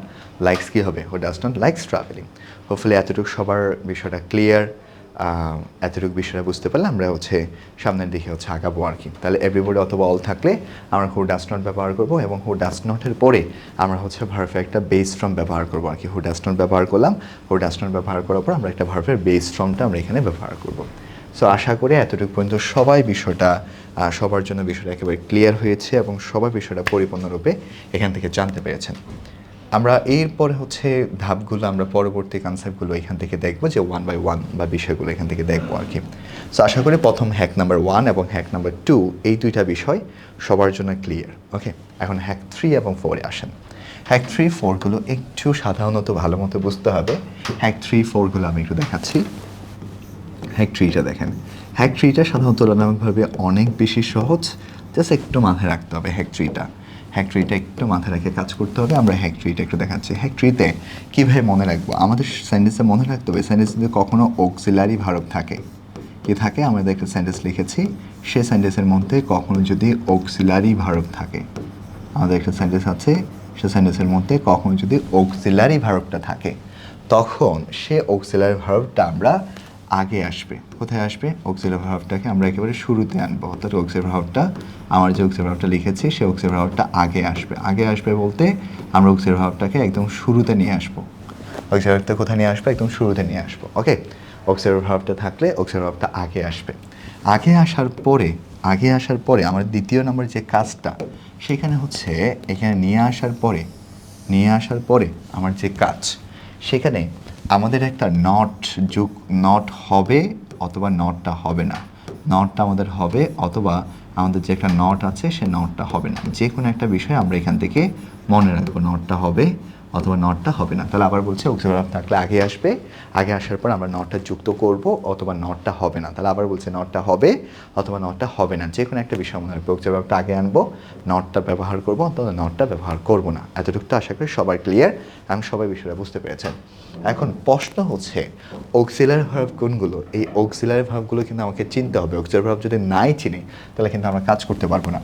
likes কী হবে, who does not likes travelling. Hopefully এতটুকু সবার বিষয়টা ক্লিয়ার, এতটুকু বিষয়টা বুঝতে পারলে আমরা হচ্ছে সামনের দিকে হচ্ছে আগাবো আর কি। তাহলে এভরিবডি অথবা অল থাকলে আমরা হু ডাস নট ব্যবহার করব এবং হু ডাস নটের পরে আমরা হচ্ছে ভার্ভের একটা বেস ফর্ম ব্যবহার করবো আর কি। হু ডাস নট ব্যবহার করলাম, হু ডাস নট ব্যবহার করার পর আমরা একটা ভার্ভের বেস ফর্মটা আমরা এখানে ব্যবহার করব। সো আশা করি এতটুকু পর্যন্ত সবাই বিষয়টা সবার জন্য বিষয়টা একেবারে ক্লিয়ার হয়েছে এবং সবাই বিষয়টা পরিপূর্ণরূপে এখান থেকে জানতে পেরেছেন। আমরা এরপরে হচ্ছে ধাপগুলো আমরা পরবর্তী কনসেপ্টগুলো এখান থেকে দেখবো, যে 1 বাই 1 বা বিষয়গুলো এখান থেকে দেখবো আর কি। সো আশা করি প্রথম হ্যাক নাম্বার 1 এবং হ্যাক নাম্বার 2 এই দুইটা বিষয় সবার জন্য ক্লিয়ার। ওকে, এখন হ্যাক 3 এবং 4-এ আসেন। হ্যাক 3, 4গুলো একটু সাধারণত ভালো মতো বুঝতে হবে। হ্যাক 3, 4গুলো আমি একটু দেখাচ্ছি। হ্যাক 3টা দেখেন, হ্যাক 3টা সাধারণত তুলনামূলকভাবে অনেক বেশি সহজ, জাস্ট একটু মাথায় রাখতে হবে হ্যাক 3টা। হ্যাক 3টা একটু মাথায় রেখে কাজ করতে হবে। আমরা হ্যাক 3টা একটু দেখাচ্ছি। হ্যাক 3তে কীভাবে মনে রাখবো, আমাদের সেন্টেন্সে মনে রাখতে হবে সেন্টেন্সে যদি কখনো অক্সিলারি ভার্ব থাকে, কি থাকে, আমরা একটা সেন্টেন্স লিখেছি, সে সেন্টেন্সের মধ্যে কখনো যদি অক্সিলারি ভার্ব থাকে, আমাদের একটা সেন্টেন্স আছে, সে সেন্টেন্সের মধ্যে কখনো যদি অক্সিলারি ভার্বটা থাকে, তখন সে অক্সিলারি ভার্বটা আমরা আগে আসবে। কোথায় আসবে, অক্সিলারি ভার্বটাকে আমরা একেবারে শুরুতে আনবো। অর্থাৎ অক্সিলারি ভার্বটা, আমার যে অক্সিলারি ভার্বটা লিখেছি সে অক্সিলারি ভার্বটা আগে আসবে। আগে আসবে বলতে আমরা অক্সিলারি ভার্বটাকে একদম শুরুতে নিয়ে আসবো। অক্সিলারি ভার্বটা কোথায় নিয়ে আসবো, একদম শুরুতে নিয়ে আসবো। ওকে, অক্সিলারি ভার্বটা থাকলে অক্সিলারি ভার্বটা আগে আসবে। আগে আসার পরে আমার দ্বিতীয় নম্বর যে কাজটা, সেখানে হচ্ছে এখানে নিয়ে আসার পরে আমার যে কাজ, সেখানে আমাদের একটা নট হবে অথবা নটটা হবে না। নটটা আমাদের হবে অথবা আমাদের যে একটা নট আছে সে নটটা হবে না। যে কোনো একটা বিষয় আমরা এখান থেকে মনে রাখবো, নটটা হবে অথবা নটটা হবে না। তাহলে আবার বলছে অক্সিলারি ভার্ব থাকলে আগে আসবে, আগে আসার পর আমরা নটটা যুক্ত করব অথবা নটটা হবে না। তাহলে আবার বলছে নটটা হবে অথবা নটটা হবে না, যে কোনো একটা বিষয় মনে রাখবো। অক্সিলারি ভার্বটা আগে আনবো, নটটা ব্যবহার করবো অথবা নটটা ব্যবহার করবো না। এতটুকু তো আশা করি সবার ক্লিয়ার এবং সবাই বিষয়টা বুঝতে পেরেছেন। এখন প্রশ্ন হচ্ছে অক্সিলারি ভার্ব কোনগুলো, এই অক্সিলারি ভার্বগুলো কিন্তু আমাকে চিনতে হবে। অক্সিলারি ভার্ব যদি নাই চিনি তাহলে কিন্তু আমরা কাজ করতে পারবো না।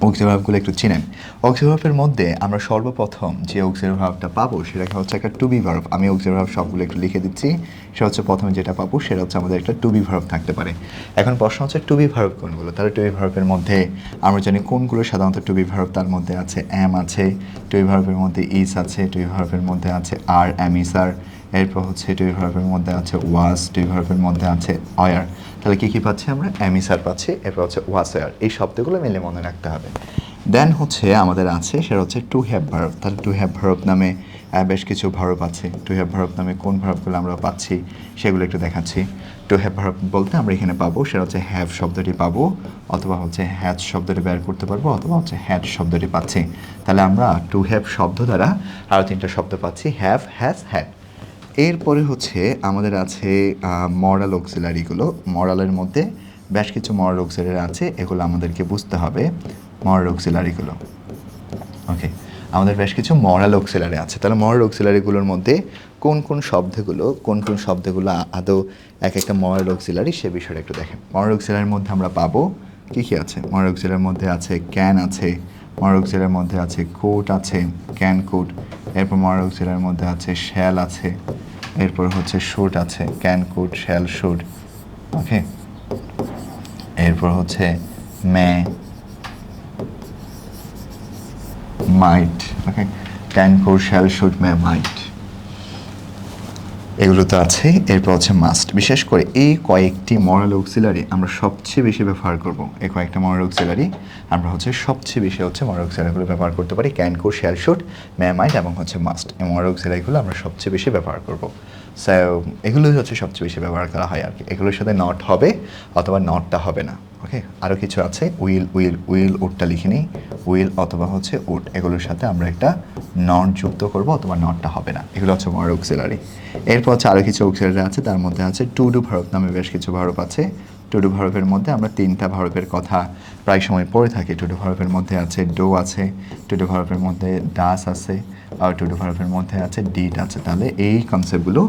অক্সিলারি ভার্বগুলো একটু চিনেন। অক্সিলারি ভার্বের মধ্যে আমরা সর্বপ্রথম যে অক্সিলারি ভার্বটা পাবো সেটাকে হচ্ছে একটা টু বি ভার্ব। আমি অক্সিলারি ভার্ব সবগুলো একটু লিখে দিচ্ছি। সেটা হচ্ছে প্রথমে যেটা পাবো সেটা হচ্ছে আমাদের একটা টু বি ভার্ব থাকতে পারে। এখন প্রশ্ন হচ্ছে টু বি ভার্ব কোনগুলো। তাহলে টু বি ভার্বের মধ্যে আমরা জানি কোনগুলো সাধারণত টু বি ভার্ব। তার মধ্যে আছে অ্যাম আছে, টু বি ভার্বের মধ্যে ইজ আছে, টু বি ভার্বের মধ্যে আছে আর, অ্যাম, ইজ, আর। এরপর হচ্ছে টু বি ভার্বের মধ্যে আছে ওয়াজ, টু বি ভার্বের মধ্যে আছে অয়ার। তাহলে কী কী পাচ্ছি আমরা, অ্যাম, ইজ, আর পাচ্ছি, এরপর হচ্ছে ওয়াজ, অয়ার। এই শব্দগুলো মিলে মনে রাখতে হবে। দেন হচ্ছে আমাদের আছে সেটা হচ্ছে টু হ্যাভ ভার্ব। তাহলে টু হ্যাভ ভার্ব নামে বেশ কিছু ভার্ব আছে। টু হ্যাভ ভার্ব নামে কোন ভার্বগুলো আমরা পাচ্ছি সেগুলো একটু দেখাচ্ছি। টু হ্যাভ ভার্ব বলতে আমরা এখানে পাবো সেটা হচ্ছে হ্যাভ শব্দটি পাবো, অথবা হচ্ছে হ্যাজ শব্দটি বের করতে পারবো, অথবা হচ্ছে হ্যাড শব্দটি পাচ্ছি। তাহলে আমরা টু হ্যাভ শব্দ দ্বারা আরও তিনটা শব্দ পাচ্ছি, হ্যাভ, হ্যাজ, হ্যাড। এরপরে হচ্ছে আমাদের আছে মরাল অক্সিলারিগুলো। মরালের মধ্যে বেশ কিছু মরাল অক্সিলারি আছে, এগুলো আমাদেরকে বুঝতে হবে। মরাল অক্সিলারিগুলো, ওকে, আমাদের বেশ কিছু মরাল অক্সিলারি আছে। তাহলে মরাল অক্সিলারিগুলোর মধ্যে কোন কোন শব্দগুলো আদৌ এক একটা মরাল অক্সিলারি সে বিষয়টা একটু দেখেন। মরাল অক্সিলারির মধ্যে আমরা পাবো কী কী আছে। মরাল অক্সিলারির মধ্যে আছে ক্যান আছে, মরাল অক্সিলারির মধ্যে আছে কোট আছে, ক্যান কোট। এরপর মরাল অক্সিলারির মধ্যে আছে শ্যাল আছে, এরপর হচ্ছে শুট আছে, ক্যান কোট, শ্যাল, শুট। ওকে, এরপর হচ্ছে মে, মাইট। ওকে, ক্যান, কোড, শ্যাল, শুড, মে, মাইট। এগুলো তো আছে। এরপর হচ্ছে মাস্ট। বিশেষ করে এই কয়েকটি মরাল অক্সিলারি আমরা সবচেয়ে বেশি ব্যবহার করব। এই কয়েকটা মরাল অক্সিলারি আমরা হচ্ছে সবচেয়ে বেশি হচ্ছে মরাল অক্সিলারিগুলো ব্যবহার করতে পারি। ক্যান, কুড, শ্যাল, শুড, মে, মাইট এবং হচ্ছে মাস্ট। এই মরাল অক্সিলারিগুলো আমরা সবচেয়ে বেশি ব্যবহার করব। সো এগুলোই হচ্ছে সবচেয়ে বেশি ব্যবহার করা হয় আর কি। এগুলোর সাথে নট হবে অথবা নটটা হবে না। ওকে, আরও কিছু আছে। উইল উডটা লিখে নিই। উইল অথবা হচ্ছে উড, এগুলোর সাথে আমরা একটা নট যুক্ত করব অথবা নটটা হবে না। এগুলো হচ্ছে মরাল অক্সিলারি। এরপর হচ্ছে আরও কিছু অক্সিলারি আছে, তার মধ্যে আছে টু ডু ভার্ব নামে বেশ কিছু ভার্ব আছে। টু ডু ভার্বের মধ্যে আমরা 3টা ভার্বের কথা প্রায় সময় পড়ে থাকি। টু ডু ভার্বের মধ্যে আছে ডো আছে, টু ডু ভার্বের মধ্যে ডাস আছে, আর টু ডু ভার্বের মধ্যে আছে ডিড আছে। তাহলে এই কনসেপ্টগুলো,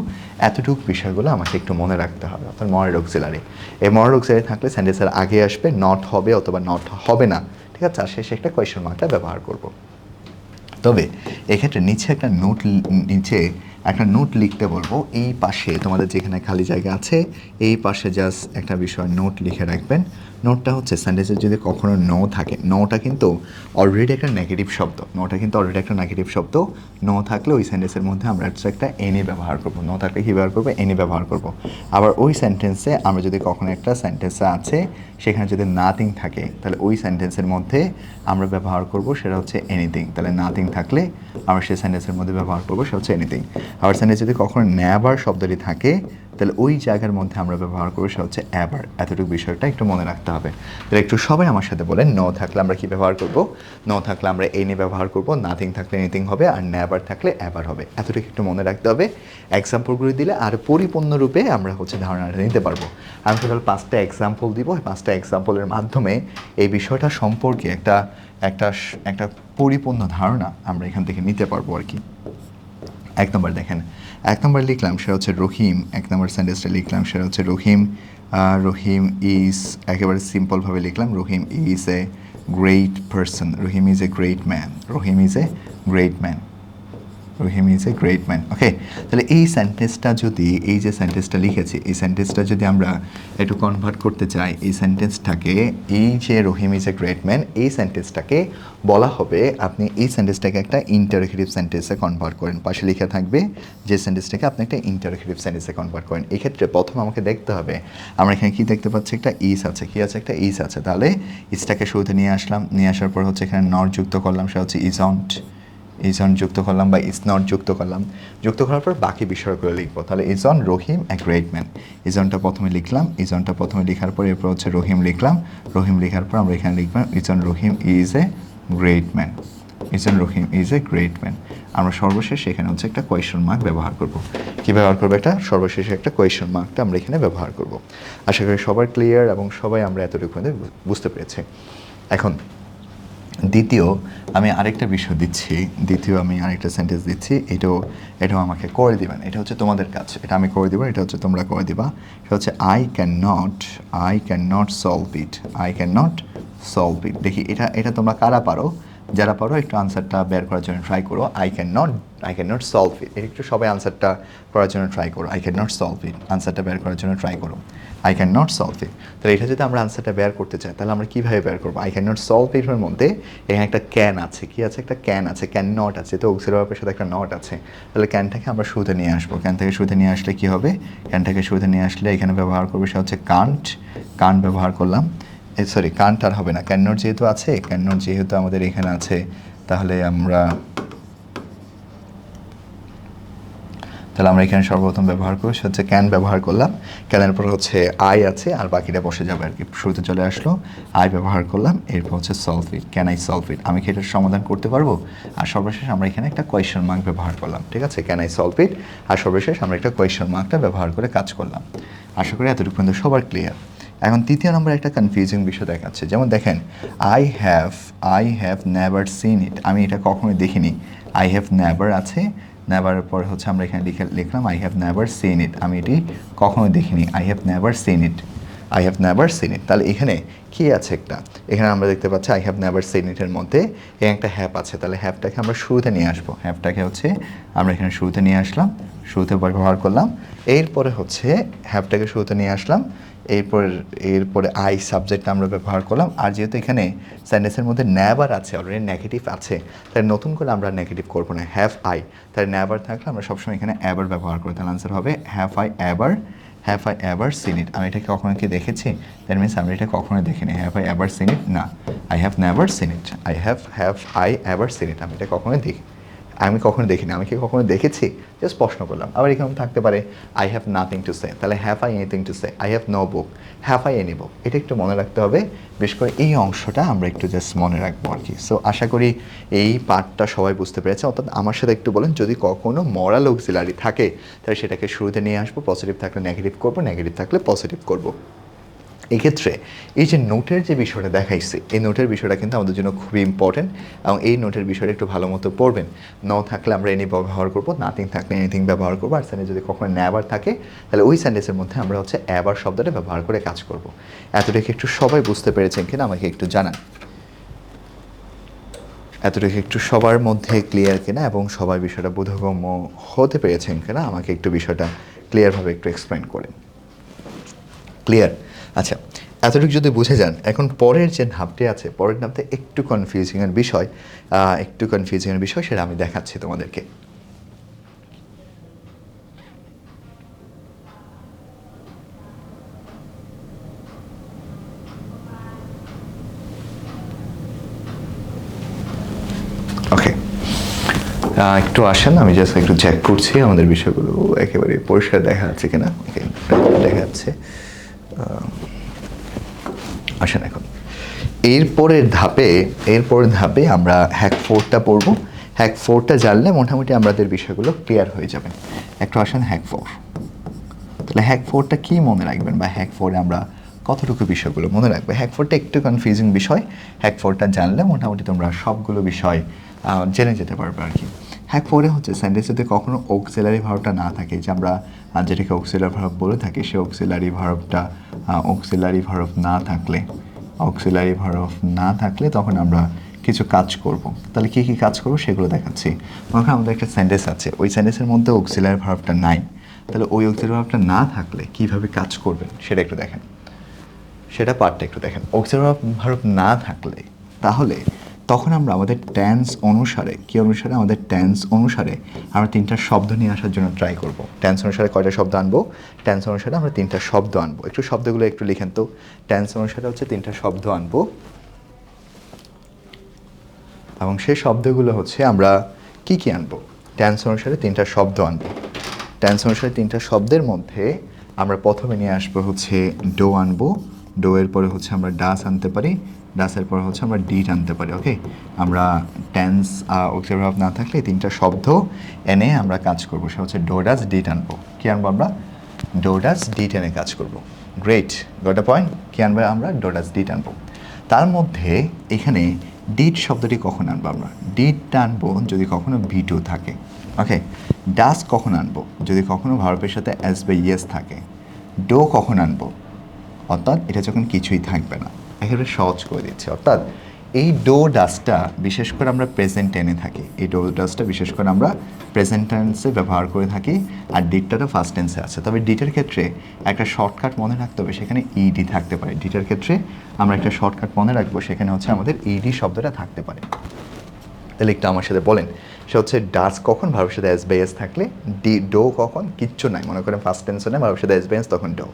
এতটুকু বিষয়গুলো আমাকে একটু মনে রাখতে হবে। অর্থাৎ মরাল অক্সিলারি, এই মরাল অক্সিলারি থাকলে সেন্টেন্সের আগে আসবে নট হবে অথবা নট হবে না, ঠিক আছে। আর শেষে একটা কোয়েশ্চন মার্কটা ব্যবহার করব। তবে এক্ষেত্রে নিচে একটা নোট লিখতে বলবো। এই পাশে তোমাদের যেখানে খালি জায়গা আছে এই পাশে জাস্ট একটা বিষয় নোট লিখে রাখবেন। নোটটা হচ্ছে সেন্টেন্সে যদি কখনো নো থাকে, নোটা কিন্তু অলরেডি একটা নেগেটিভ শব্দ। নো থাকলে ওই সেন্টেন্সের মধ্যে আমরা একটা এনি ব্যবহার করবো। নো থাকলে কী ব্যবহার করবো? এনি ব্যবহার করবো। আবার ওই সেন্টেন্সে আমরা যদি কখনো একটা সেন্টেন্সে আছে সেখানে যদি নাথিং থাকে, তাহলে ওই সেন্টেন্সের মধ্যে আমরা ব্যবহার করব সেটা হচ্ছে এনিথিং। তাহলে নাথিং থাকলে আমরা সেই সেন্টেন্সের মধ্যে ব্যবহার করবো সেটা হচ্ছে এনিথিং। আবার সেন্টেন্স যদি কখনো নেভার শব্দটি থাকে, তাহলে ওই জায়গার মধ্যে আমরা ব্যবহার করবো সেটা হচ্ছে এভার। এতটুকু বিষয়টা একটু মনে রাখতে হবে। তাহলে একটু সবাই আমার সাথে বলেন, নো থাকলে আমরা কি ব্যবহার করব? নো থাকলে আমরা এনি ব্যবহার করব, নাথিং থাকলে এনিথিং হবে, আর নেভার থাকলে এভার হবে। এতটুকু একটু মনে রাখতে হবে। এক্সাম্পলগুলো দিলে আর পরিপূর্ণরূপে আমরা হচ্ছে ধারণাটা নিতে পারবো। আমি টোটাল 5টা এক্সাম্পল দিব। 5টা এক্সাম্পলের মাধ্যমে এই বিষয়টা সম্পর্কে একটা পরিপূর্ণ ধারণা আমরা এখান থেকে নিতে পারবো আর কি। 1 নম্বর দেখেন, 1 নম্বর লিখলাম সেটা হচ্ছে রহিম। 1 নম্বর সেন্টেন্সটা লিখলাম সেটা হচ্ছে রহিম। রহিম ইজ, একেবারে সিম্পলভাবে লিখলাম, Rahim is a great person. Rahim is a great man. Rahim is a great man. Rahim is a great man. Okay, তাহলে এই সেন্টেন্সটা যদি, এই যে সেন্টেন্সটা লিখেছি, এই সেন্টেন্সটা যদি আমরা একটু কনভার্ট করতে চাই, এই সেন্টেন্সটাকে, এই যে রহিম ইজ এ গ্রেট ম্যান, এই সেন্টেন্সটাকে বলা হবে, আপনি এই সেন্টেন্সটাকে একটা ইন্টারোগেটিভ সেন্টেন্সে কনভার্ট করেন। পাশে লেখা থাকবে যে সেন্টেন্সটাকে আপনি একটা ইন্টারোগেটিভ সেন্টেন্সে কনভার্ট করেন। এই ক্ষেত্রে প্রথম আমাকে দেখতে হবে, আমরা এখানে কি দেখতে পাচ্ছি? একটা ইজ আছে। কি আছে? একটা ইজ আছে। তাহলে ইজটাকে শুরুতে নিয়ে আসলাম, নিয়ে আসার পর হচ্ছে এখানে নট যুক্ত করলাম, সেটা হচ্ছে ইজন্ট। ইজন যুক্ত করলাম বা ইজ নট যুক্ত করলাম। যুক্ত করার পর বাকি বিষয়গুলো লিখবো। তাহলে ইজন রহিম এ গ্রেট ম্যান। ইজনটা প্রথমে লিখলাম, ইজনটা প্রথমে লেখার পর এরপর হচ্ছে রহিম লিখলাম। রহিম লেখার পর আমরা এখানে লিখলাম ইজন রহিম ইজ এ গ্রেট ম্যান। ইজন রহিম ইজ এ গ্রেট ম্যান। আমরা সর্বশেষ এখানে হচ্ছে একটা কোয়েশ্চন মার্ক ব্যবহার করব। কী ব্যবহার করবো? একটা সর্বশেষে একটা কোয়েশ্চন মার্কটা আমরা এখানে ব্যবহার করব। আশা করি সবার ক্লিয়ার এবং সবাই আমরা এতটুকু বুঝতে পেরেছি। এখন দ্বিতীয় আমি আরেকটা বিষয় দিচ্ছি, আমি আরেকটা সেন্টেন্স দিচ্ছি। এটাও আমাকে করে দিবেন। এটা হচ্ছে তোমাদের কাজ, এটা আমি করে দিব, এটা হচ্ছে তোমরা করে দিবা। সেটা হচ্ছে I can not solve it. I can not solve it. দেখি এটা তোমরা কারা পারো? যারা পারো একটু আনসারটা বের করার জন্য ট্রাই করো। I can not solve it. একটু সবাই আনসারটা করার জন্য ট্রাই করো। I can not solve it, আনসারটা বের করার জন্য ট্রাই করো। I can not solve it. তাহলে এটা যদি আমরা আনসারটা বের করতে চাই, তাহলে আমরা কীভাবে বের করবো? আই ক্যান নট সলভ ইটের মধ্যে এখানে একটা ক্যান আছে। কি আছে? একটা ক্যান আছে। ক্যান নট আছে, তো অক্সিলারি ভার্বের সাথে একটা নট আছে। তাহলে ক্যানটাকে আমরা শুরুতে নিয়ে আসবো। ক্যান থেকে শুরুতে নিয়ে আসলে কী হবে? ক্যানটাকে শুরুতে নিয়ে আসলে এখানে ব্যবহার করবে সেটা হচ্ছে কান্ট। কান্ট ব্যবহার করলাম। সরি, কান্ট আর হবে না, ক্যান নট যেহেতু আছে, ক্যান নট যেহেতু আমাদের এখানে আছে, তাহলে আমরা এখানে সর্বপ্রথম ব্যবহার করবো সেটা হচ্ছে ক্যান ব্যবহার করলাম। ক্যানের পর হচ্ছে আই আছে আর বাকিটা বসে যাবে আর কি। শুরুতে চলে আসলো, আই ব্যবহার করলাম, এরপর হচ্ছে solve it. Can I solve it? আমি কি এটার সমাধান করতে পারবো? আর সর্বশেষ আমরা এখানে একটা কোয়েশ্চন মার্ক ব্যবহার করলাম। ঠিক আছে, ক্যান আই সলভ ইট, আর সর্বশেষ আমরা একটা কোয়েশ্চন মার্কটা ব্যবহার করে কাজ করলাম। আশা করি এতটুকু পর্যন্ত সবার ক্লিয়ার। এখন তৃতীয় নম্বরে একটা কনফিউজিং বিষয় দেখাচ্ছে। যেমন দেখেন, I have never seen it. আমি এটা কখনোই দেখিনি। আই হ্যাভ নেভার আছে, নেভারের পরে হচ্ছে আমরা এখানে লিখলাম I have never seen it. আমি এটি কখনো দেখিনি। I have never seen it. I have never seen ইট। তাহলে এখানে কী আছে একটা, এখানে আমরা দেখতে পাচ্ছি আই হ্যাভ নেভার সিন ইটের মধ্যে এই একটা হ্যাভ আছে, তাহলে হ্যাভটাকে আমরা শুরুতে নিয়ে আসবো, হ্যাভটাকে হচ্ছে আমরা এখানে শুরুতে নিয়ে আসলাম, শুরুতে ব্যবহার করলাম, এরপরে হচ্ছে হ্যাভটাকে শুরুতে নিয়ে আসলাম, এরপরে আই সাবজেক্টটা আমরা ব্যবহার করলাম। আর যেহেতু এখানে সেন্টেন্সের মধ্যে নেভার আছে, অলরেডি নেগেটিভ আছে, তাই নতুন করে আমরা নেগেটিভ করবো না, হ্যাভ আই, তাই নেভার থাকলে আমরা সবসময় এখানে এভার ব্যবহার করি, তাহলে আনসার হবে have I ever seen it. আমি এটাকে কখনো কি দেখেছি? দ্যাট মিনস আমি এটা কখনোই দেখিনি। Have I ever seen it না, I have never seen it. Have I ever seen it, আমি এটা কখনোই দেখিনি। আমি কি কখনো দেখেছি? জাস্ট প্রশ্ন করলাম। আবার এখানে থাকতে পারে I have nothing to say, তাহলে have I anything to say, I have no book, have I any book. এটা একটু মনে রাখতে হবে, বিশেষ করে এই অংশটা আমরা একটু জাস্ট মনে রাখবো আর কি। সো আশা করি এই পার্টটা সবাই বুঝতে পেরেছে। অর্থাৎ আমার সাথে একটু বলেন, যদি কখনো মরাল অক্সিলারি থাকে তাহলে সেটাকে শুরুতে নিয়ে আসবো, পজিটিভ থাকলে নেগেটিভ করবো, নেগেটিভ থাকলে পজিটিভ করবো। এক্ষেত্রে এই যে নোটের যে বিষয়টা দেখাইছে, এই নোটের বিষয়টা কিন্তু আমাদের জন্য খুবই ইম্পর্টেন্ট, এবং এই নোটের বিষয়টা একটু ভালো মতো পড়বেন। ন থাকলে আমরা এনি ব্যবহার করবো, নাথিং থাকলে এনিথিং ব্যবহার করবো, আর সেন্টেন্স যদি কখনো নেভার থাকে তাহলে ওই সেন্টেন্সের মধ্যে আমরা হচ্ছে এভার শব্দটা ব্যবহার করে কাজ করব। এতটুকু একটু সবাই বুঝতে পেরেছেন কিনা আমাকে একটু জানান, এতটুকু একটু সবার মধ্যে ক্লিয়ার কিনা, এবং সবাই বিষয়টা বোধগম্য হতে পেরেছেন কিনা আমাকে একটু বিষয়টা ক্লিয়ারভাবে একটু এক্সপ্লেন করেন। ক্লিয়ার? আচ্ছা, এতটুকু যদি বুঝে যান, এখন পরের যে ধাপটি আছে, পরের ধাপটা একটু কনফিউজিংয়ের বিষয়, সেটা আমি দেখাচ্ছি তোমাদেরকে। ওকে, একটু আসেন, আমি জাস্ট একটু চেক করছি আমাদের বিষয়গুলো একেবারে পরিষ্কার দেখা যাচ্ছে কিনা। দেখা যাচ্ছে, আসেন এখন এরপরের ধাপে আমরা হ্যাক 4টা পড়ব। হ্যাক 4টা জানলে মোটামুটি আমাদের বিষয়গুলো ক্লিয়ার হয়ে যাবে। একটু আসেন হ্যাক 4। তাহলে হ্যাক 4টা কী মনে রাখবেন, বা হ্যাক 4-এ আমরা কতটুকু বিষয়গুলো মনে রাখবে? হ্যাক 4টা একটু কনফিউজিং বিষয়, হ্যাক 4টা জানলে মোটামুটি তোমরা সবগুলো বিষয় জেনে যেতে পারবে আর কি। হ্যাক 4-এ হচ্ছে সেন্টেন্স যদি কখনো অক্সিলারি ভার্বটা না থাকে, যে আমরা যেটাকে অক্সিলারি ভার্ব বলে থাকি, সেই অক্সিলারি ভার্ব না থাকলে তখন আমরা কিছু কাজ করব। তাহলে কী কী কাজ করব সেগুলো দেখাচ্ছি। মনে করেন আমাদের একটা সেন্টেন্স আছে, ওই সেন্টেন্সের মধ্যে অক্সিলারি ভার্বটা নাই, তাহলে ওই অক্সিলারি ভার্বটা না থাকলে কীভাবে কাজ করবেন সেটা একটু দেখেন, সেটা পার্টটা একটু দেখেন। অক্সিলারি ভার্ব না থাকলে তাহলে তখন আমরা আমাদের টেন্স অনুসারে আমরা 3টা শব্দ নিয়ে আসার জন্য ট্রাই করব। টেন্স অনুসারে কয়টা শব্দ আনবো? টেন্স অনুসারে আমরা 3টা শব্দ আনবো। একটু শব্দগুলো একটু লিখেন তো। টেন্স অনুসারে হচ্ছে 3টা শব্দ আনবো, এবং সেই শব্দগুলো হচ্ছে আমরা কি আনবো? টেন্স অনুসারে 3টা শব্দ আনবো। টেন্স অনুসারে 3টা শব্দের মধ্যে আমরা প্রথমে নিয়ে আসবো হচ্ছে ডো আনবো, ডো এর পরে হচ্ছে আমরা ডাস আনতে পারি, ডাসের পরে হচ্ছে আমরা ডিট আনতে পারি। ওকে, আমরা টেন্স অক্সিলারি ভার্ব না থাকলে 3টা শব্দ এনে আমরা কাজ করবো, সে হচ্ছে ডো ডাস ডিট আনবো। কী আনবো আমরা? ডো ডাস ডিট এনে কাজ করবো। Great, got a point. কী আনবো আমরা? ডো ডাস ডিট আনবো। তার মধ্যে এখানে ডিট শব্দটি কখন আনবো আমরা? ডিটটা আনবো যদি কখনো ভিটু থাকে। ওকে, ডাস কখন আনবো? যদি কখনো ভার্বের সাথে এস বা ইয়েস থাকে। ডো কখন আনবো? অর্থাৎ এটা যখন কিছুই থাকবে না। একেবারে সহজ করে দিচ্ছে। অর্থাৎ এই ডো ডাসটা বিশেষ করে আমরা প্রেজেন্ট টেনে থাকি, এই ডো ডাসটা বিশেষ করে আমরা প্রেজেন্ট টেন্সে ব্যবহার করে থাকি, আর ডিটটা তো ফার্স্ট টেন্সে আছে। তবে ডিটের ক্ষেত্রে একটা শর্টকাট মনে রাখতে হবে, সেখানে ইডি থাকতে পারে। ডিটের ক্ষেত্রে আমরা একটা শর্টকাট মনে রাখবো, সেখানে হচ্ছে আমাদের ইডি শব্দটা থাকতে পারে। তাহলে একটু আমার সাথে বলেন, সে হচ্ছে ডাস কখন? ভার্বের সাথে এস বাই এস থাকলে। ডো কখন? কিচ্ছু নাই, মনে করেন ফার্স্ট টেন্সও নেই, ভার্বের সাথে এস বাই এস, তখন ডো।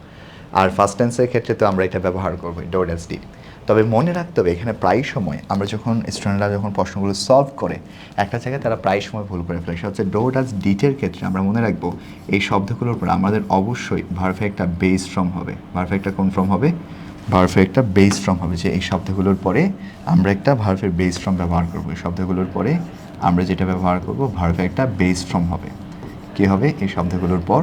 আর ফার্স্ট টেন্সের ক্ষেত্রে তো আমরা এটা ব্যবহার করবো, ডো ডাস ডিট। তবে মনে রাখতে হবে এখানে প্রায় সময় আমরা যখন স্টুডেন্টরা যখন প্রশ্নগুলো সলভ করে একটা জায়গায় তারা প্রায় সময় ভুল করে ফেলে। সেটা হচ্ছে ডো ডাস ডিটের ক্ষেত্রে আমরা মনে রাখবো এই শব্দগুলোর উপর আমাদের অবশ্যই ভার্বে একটা বেস ফর্ম হবে। ভার্বে একটা কোন ফর্ম হবে? ভার্বে একটা বেস ফর্ম হবে, যে এই শব্দগুলোর পরে আমরা একটা ভার্বের বেস ফর্ম ব্যবহার করবো। এই শব্দগুলোর পরে আমরা যেটা ব্যবহার করবো, ভার্বে একটা বেস ফর্ম হবে। কী হবে? এই শব্দগুলোর পর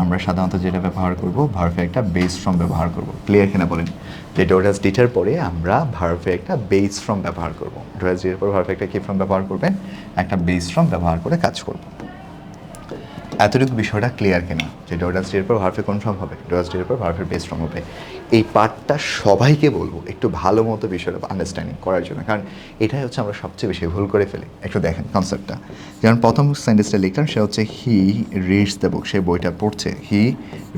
আমরা সাধারণত যেটা ব্যবহার করব, ভার্বে একটা বেস ফর্ম ব্যবহার করব। ক্লিয়ার কিনা বলেন? যে ডো ডাস ডিটের পরে আমরা ভার্বে একটা বেস ফর্ম ব্যবহার করব। ডো ডাস ডিটের পর ভার্বে একটা কী ফর্ম ব্যবহার করবেন? একটা বেস ফর্ম ব্যবহার করে কাজ করব। এতটুকু বিষয়টা ক্লিয়ার কিনা যে ডোডাস ডির পর ভার্ভে কোন ফর্ম হবে, ডোডাস ডির পর ভার্ভের বেস ফর্ম হবে। এই পার্টটা সবাইকে বলবো একটু ভালো মতো বিষয়টা আন্ডারস্ট্যান্ডিং করার জন্য, কারণ এটাই হচ্ছে আমরা সবচেয়ে বেশি ভুল করে ফেলি। একটু দেখেন কনসেপ্টটা। যেমন প্রথম সেন্টেন্সটা লিখলাম, সে হচ্ছে হি রিডস দ্য বুক, সে বইটা পড়ছে। হি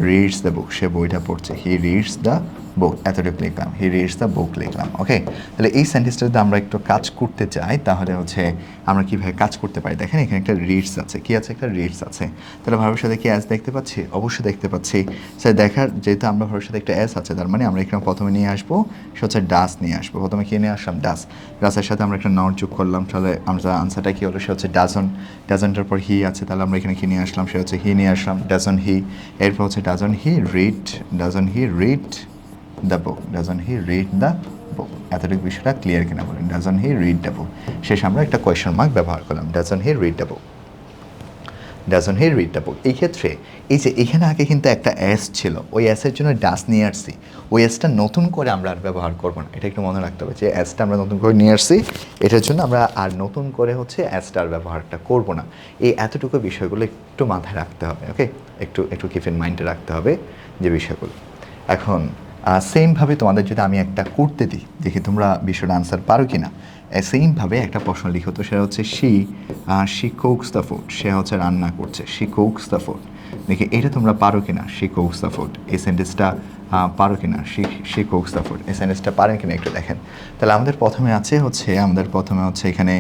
রিডস দ্য বুক, সে বইটা পড়ছে। হি রিডস দ্য বুক, এতটুকু লিখলাম। হি রিডস দ্য বুক লিখলাম। ওকে, তাহলে এই সেন্টেন্সটা যদি আমরা একটু কাজ করতে চাই তাহলে হচ্ছে আমরা কীভাবে কাজ করতে পারি। দেখেন এখানে একটা রিডস আছে, কি আছে, একটা রিডস আছে। তাহলে ভার্বের সাথে কি অ্যাস দেখতে পাচ্ছি? অবশ্যই দেখতে পাচ্ছি। স্যার দেখার যেহেতু আমরা ভার্বের সাথে একটা অ্যাস আছে, তার মানে আমরা এখানে প্রথমে নিয়ে আসবো সে হচ্ছে ডাস নিয়ে আসবো। প্রথমে কি নিয়ে আসলাম? ডাস। ডাসের সাথে আমরা একটা নট যোগ করলাম, তাহলে আমরা আনসারটা কী হলো? সে হচ্ছে ডাজন। ডাজনটার পর হি আছে, তাহলে আমরা এখানে কি নিয়ে আসলাম? সে হচ্ছে হি নিয়ে আসলাম, ডাজন হি। এরপর হচ্ছে doesn't he read, doesn't he read the book, doesn't he read the book. এতটুকু বিষয়টা ক্লিয়ার কিনা বলেন? Doesn't he read the book. শেষ আমরা একটা কোয়েশ্চন মার্ক ব্যবহার করলাম, doesn't he read the book, doesn't he read the book. এই ক্ষেত্রে এই যে এখানে আগে কিন্তু একটা অ্যাস ছিল, ওই অ্যাসের জন্য ডাস নিয়ে আসছি। ওই অ্যাসটা নতুন করে আমরা আর ব্যবহার করবো না, এটা একটু মনে রাখতে হবে যে অ্যাসটা আমরা নতুন করে নিয়ে আসছি, এটার জন্য আমরা আর নতুন করে হচ্ছে অ্যাসটার ব্যবহারটা করবো না। এই এতটুকু বিষয়গুলো একটু মাথায় রাখতে হবে। ওকে, একটু একটু কিপ ইন মাইন্ডে রাখতে হবে যে বিষয়গুলো। এখন সেমভাবে তোমাদের যদি আমি একটা করতে দিই, দেখি তোমরা বিষয়টা আনসার পারো কি না। সেমভাবে একটা প্রশ্ন লিখো তো, সেটা হচ্ছে শি কুকস দ্য ফুড, সে হচ্ছে রান্না করছে। শি কুকস দ্য ফুড, দেখি এটা তোমরা পারো কি না। শি কুকস দ্য ফুড, এই সেন্টেন্সটা পারো কি না। শি কুকস দ্য ফুড, এই সেন্টেন্সটা পারেন কিনা একটু দেখেন। তাহলে আমাদের প্রথমে হচ্ছে এখানে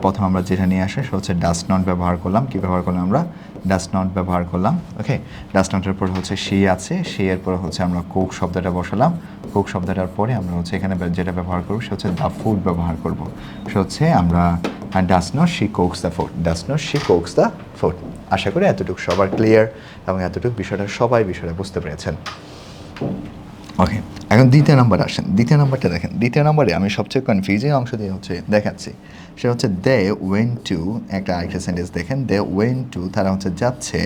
প্রথম আমরা যেটা নিয়ে আসে সেটা হচ্ছে ডাস নট ব্যবহার করলাম। কী ব্যবহার করলাম আমরা? ডাস নট ব্যবহার করলাম। ওকে, ডাস নটের পর হচ্ছে শি আছে, শি এর পর হচ্ছে আমরা কুক শব্দটা বসালাম। কুক শব্দটার পরে আমরা হচ্ছে এখানে যেটা ব্যবহার করবো সে হচ্ছে দ্য ফুড ব্যবহার করব। সে হচ্ছে আমরা does not she cooks the food, does not she cooks the food. আশা করি এতটুকু সবার ক্লিয়ার এবং এতটুকু বিষয়টা সবাই বিষয়টা বুঝতে পেরেছেন। ওকে, এখন দ্বিতীয় নাম্বার আসেন। দ্বিতীয় নাম্বারটা দেখেন। দ্বিতীয় নাম্বারে আমি সবচেয়ে কনফিউজিং অংশ দিয়ে হচ্ছে দেখাচ্ছি। সেটা হচ্ছে দে ওয়েন টু, একটা আরেকটা সেন্টেন্স দেখেন। দে ওয়েন টু, তারা হচ্ছে যাচ্ছে।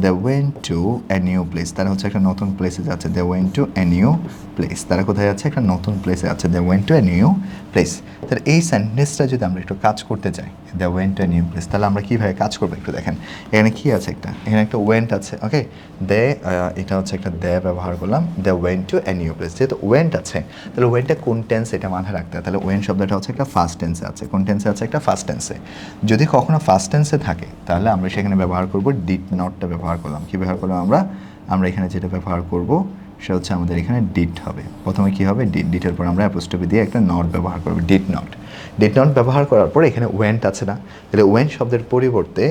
They went to a new place, তারা হচ্ছে একটা নতুন প্লেসে যাচ্ছে। They went to a new place, তারা কোথায় যাচ্ছে? একটা নতুন প্লেসে যাচ্ছে। They went to a new place. তাহলে এই সেন্টেন্সটা যদি আমরা একটু কাজ করতে চাই, they went to a new place, তাহলে আমরা কীভাবে কাজ করবো একটু দেখেন। এখানে কী আছে? এখানে একটা ওয়েন্ট আছে। ওকে, দে এটা হচ্ছে একটা দে ব্যবহার করলাম। They went to a new place, যেহেতু ওয়েন্ট আছে তাহলে ওয়েন্টটা কোন টেন্স এটা মাথায় রাখতে হয়। তাহলে ওয়েন শব্দটা হচ্ছে একটা ফার্স্ট টেন্সে আছে। কোন টেন্সে আছে? একটা ফার্স্ট টেন্সে। যদি কখনো ফার্স্ট টেন্সে থাকে তাহলে আমরা সেখানে ব্যবহার করব ডিড নটটা ব্যবহার করলাম। কী ব্যবহার করলাম আমরা এখানে যেটা ব্যবহার করব সেটা হচ্ছে আমাদের এখানে ডিড হবে। প্রথমে কী হবে? ডিটের পর আমরা অ্যাপোস্ট্রফি দিয়ে একটা নট ব্যবহার করব, ডিড নট। ডিড নট ব্যবহার করার পর এখানে ওয়েন্ট আছে না, তাহলে ওয়েন শব্দের পরিবর্তে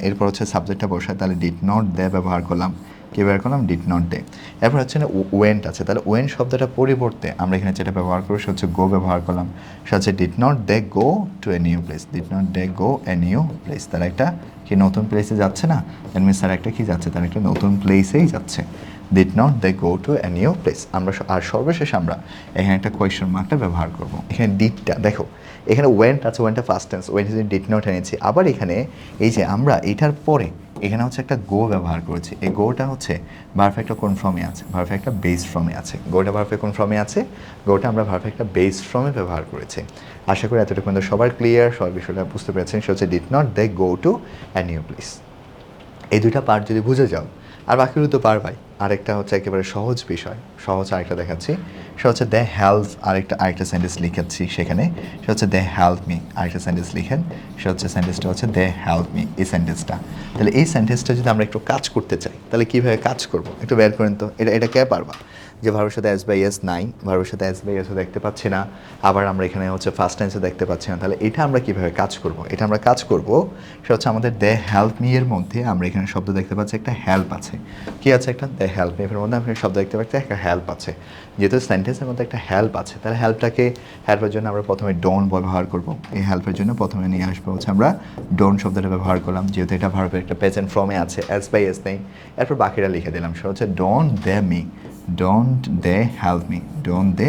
এরপর হচ্ছে সাবজেক্টটা বসায়, তাহলে ডিড নট দে ব্যবহার করলাম। কী ব্যবহার করলাম? Did not they. এরপর হচ্ছে না ওয়েন্ট আছে, তাহলে ওয়েন শব্দটার পরিবর্তে আমরা এখানে যেটা ব্যবহার করবো সেটা হচ্ছে গো ব্যবহার করলাম। সেটা হচ্ছে did not they go to a new place, did not they go a new place. তারা একটা কি নতুন প্লেসে যাচ্ছে না, দ্যাট মিনস তারা একটা কি যাচ্ছে? তারা একটা নতুন প্লেসেই যাচ্ছে। Did not they go to a new place. আমরা আর সর্বশেষ আমরা এখানে একটা কোয়েশ্চন মার্কটা ব্যবহার করব। এখানে ডিডটা দেখো, এখানে ওয়েন্ট আছে, ওয়েন্টটা past tense, went did not এনেছি। আবার এখানে এই যে আমরা এটার পরে এখানে হচ্ছে একটা গো ব্যবহার করেছি। এই গোটা হচ্ছে ভার্ব কোন ফর্মে আছে? ভার্ব একটা বেস ফর্মে আছে। গোটা ভার্ব কোন ফর্মে আছে? গোটা আমরা ভার্ব একটা বেস ফর্মে ব্যবহার করেছি। আশা করি এতটুকু কিন্তু সবার ক্লিয়ার, সব বিষয়টা বুঝতে পেরেছেন। সে হচ্ছে did not they go to a new place. এই দুইটা পার্ট যদি বুঝে যাও আর বাকিগুলো তো পারবাই। আরেকটা হচ্ছে একেবারে সহজ বিষয়, সহজ আরেকটা দেখাচ্ছি। সেটা হচ্ছে দে হেল্প, আরেকটা সেন্টেন্স লিখাচ্ছি সেখানে। সেটা হচ্ছে দে হেল্প মি, আরেকটা সেন্টেন্স লিখেন। সেটা হচ্ছে সেন্টেন্সটা হচ্ছে দে হেল্প মি, এই সেন্টেন্সটা। তাহলে এই সেন্টেন্সটা যদি আমরা একটু কাজ করতে চাই তাহলে কীভাবে কাজ করবো একটু বের করেন তো। এটা কে পারবা? যে ভার্বের সাথে এস বাই এস নাই, ভার্বের সাথে এস বাই এসও দেখতে পাচ্ছি না, আবার আমরা এখানে হচ্ছে ফার্স্ট টেন্সও দেখতে পাচ্ছি না। তাহলে এটা আমরা কীভাবে কাজ করব? এটা আমরা কাজ করব সেটা হচ্ছে আমাদের দে হেল্প মি এর মধ্যে আমরা এখানে শব্দ দেখতে পাচ্ছি, একটা হেল্প আছে। কি আছে? একটা দে হেল্প মি এর মধ্যে আমরা শব্দ দেখতে পাচ্ছি, একটা হেল্প আছে। যেহেতু সেন্টেন্সের মধ্যে একটা হেল্প আছে তাহলে হেল্পের জন্য আমরা প্রথমে ডোন ব্যবহার করব। এই হেল্পের জন্য প্রথমে নিয়ে আসবো হচ্ছে আমরা ডোন শব্দটা ব্যবহার করলাম, যেহেতু এটা ভার্বের একটা প্রেজেন্ট ফর্মে আছে, এস বাই এস নেই। এরপর বাকিটা লিখে দিলাম, সেটা হচ্ছে don't they me, don't they help me, don't they,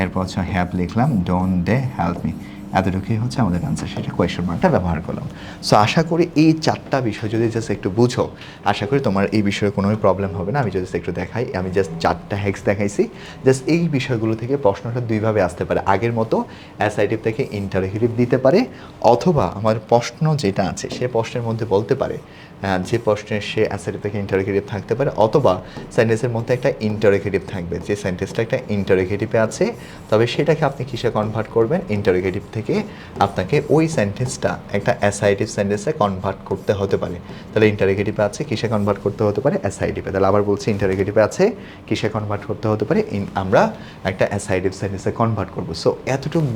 এরপর হচ্ছে হেল্প লিখলাম, ডোন্ট দে হেল্প মি। এতটুকুই হচ্ছে আমাদের আনসার, সেটা কোয়েশ্চন মার্কটা ব্যবহার করলাম। সো আশা করি এই চারটা বিষয় যদি জাস্ট একটু বুঝো, আশা করি তোমার এই বিষয়ে কোনোই প্রবলেম হবে না। আমি জাস্ট একটু দেখাই, আমি জাস্ট চারটা হেক্স দেখাইছি। জাস্ট এই বিষয়গুলো থেকে প্রশ্নটা দুইভাবে আসতে পারে। আগের মতো অ্যাসাইটিভ থেকে ইন্টারোগেটিভ দিতে পারে, অথবা আমার প্রশ্ন যেটা আছে সে প্রশ্নের মধ্যে বলতে পারে যে প্রশ্নের সে অ্যাসার্টিভ থেকে ইন্টারোগেটিভ থাকতে পারে, অথবা সেন্টেন্সের মধ্যে একটা ইন্টারোগেটিভ থাকবে, যে সেন্টেন্সটা একটা ইন্টারোগেটিভে আছে তবে সেটাকে আপনি কিসে কনভার্ট করবেন, ইন্টারোগেটিভ থেকে আপনাকে ওই সেন্টেন্সটা একটা অ্যাসার্টিভ সেন্টেন্সে কনভার্ট করতে হতে পারে। তাহলে ইন্টারোগেটিভে আছে, কিসে কনভার্ট করতে হতে পারে, অ্যাসার্টিভে। তাহলে আবার বলছি, ইন্টারোগেটিভে আছে, কিসে কনভার্ট করতে হতে পারে, আমরা একটা অ্যাসার্টিভ সেন্টেন্সে কনভার্ট করব। সো এতটুকু